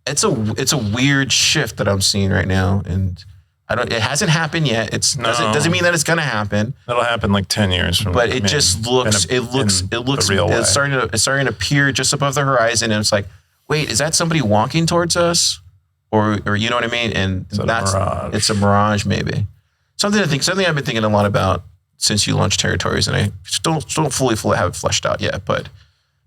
It's a weird shift that I'm seeing right now. And it hasn't happened yet. Doesn't mean that it's going to happen. It'll happen like 10 years from now. But it looks it's starting to appear just above the horizon. And it's like, wait, is that somebody walking towards us? Or you know what I mean? And it's a mirage maybe. Something I've been thinking a lot about since you launched Territories, and I don't fully have it fleshed out yet, but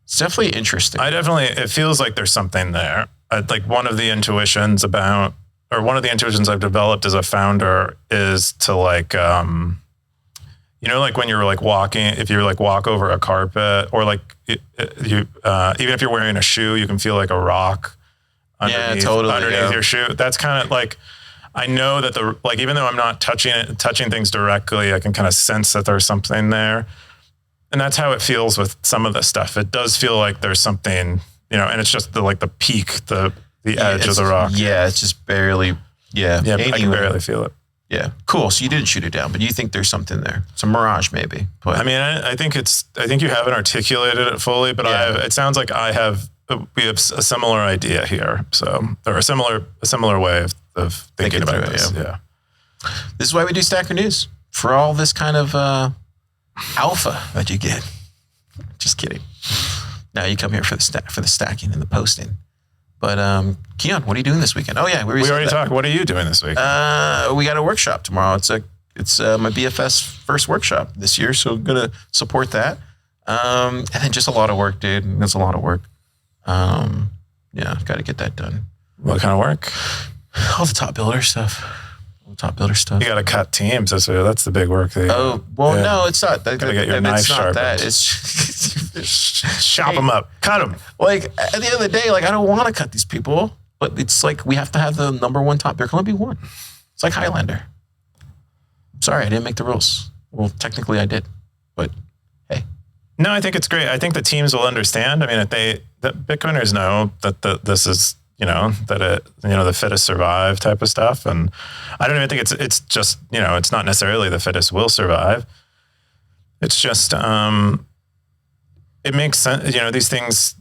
it's definitely interesting. It feels like there's something there. Like one of the intuitions I've developed as a founder is to like, like when you're like walking, if you like walk over a carpet, or like even if you're wearing a shoe, you can feel like a rock underneath your shoe. That's kind of like, I know that even though I'm not touching things directly, I can kind of sense that there's something there. And that's how it feels with some of the stuff. It does feel like there's something, and it's just the peak, the edge of the rock. Yeah, it's just barely. Yeah. Yeah, I can barely feel it. Yeah. Cool. So you didn't shoot it down, but you think there's something there. It's a mirage maybe. But I mean, I think you haven't articulated it fully, but it sounds like we have a similar idea here. So, or a similar way of thinking about this. Yeah. This is why we do Stacker News, for all this kind of alpha that you get. Just kidding. Now you come here for the stacking and the posting. But Keyan, what are you doing this weekend? Oh yeah, we already talked. What are you doing this week? We got a workshop tomorrow. It's my BFS first workshop this year, so I'm gonna support that. And then just a lot of work, dude. It's a lot of work. Got to get that done. What kind of work? All the top builder stuff. You got to cut teams. That's the big work. No, it's not. Got to get your knife sharpened. It's chop them up, cut them. Like at the end of the day, like I don't want to cut these people, but it's like we have to have the number one top. There can only be one. It's like Highlander. Sorry, I didn't make the rules. Well, technically I did, but hey. No, I think it's great. I think the teams will understand. I mean, the Bitcoiners know that this is, the fittest survive type of stuff. And I don't even think it's just, it's not necessarily the fittest will survive. It's just, it makes sense. These things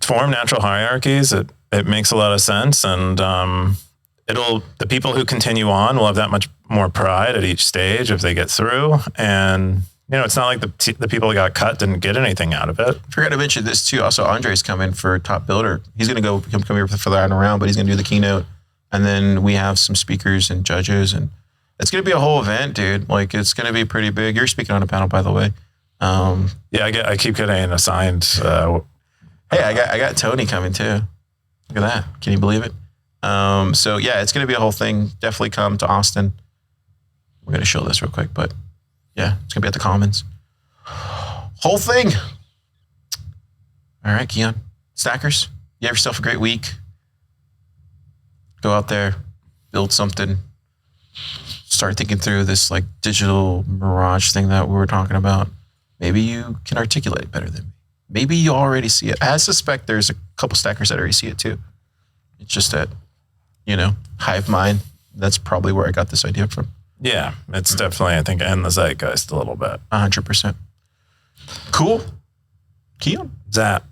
form natural hierarchies. It makes a lot of sense. And the people who continue on will have that much more pride at each stage if they get through. And it's not like the people that got cut didn't get anything out of it. I forgot to mention this too. Also, Andre's coming for Top Builder. He's going to come here for the round, but he's going to do the keynote. And then we have some speakers and judges, and it's going to be a whole event, dude. Like it's going to be pretty big. You're speaking on a panel, by the way. I keep getting assigned. Hey, I got Tony coming too. Look at that. Can you believe it? It's going to be a whole thing. Definitely come to Austin. We're going to show this real quick, but yeah, it's going to be at the Commons. Whole thing. All right, Keyan. Stackers, you have yourself a great week. Go out there, build something. Start thinking through this like digital mirage thing that we were talking about. Maybe you can articulate it better than me. Maybe you already see it. I suspect there's a couple stackers that already see it too. It's just that, hive mind. That's probably where I got this idea from. Yeah, it's definitely, I think, in the zeitgeist a little bit. 100%. Cool. Keyan? Zap.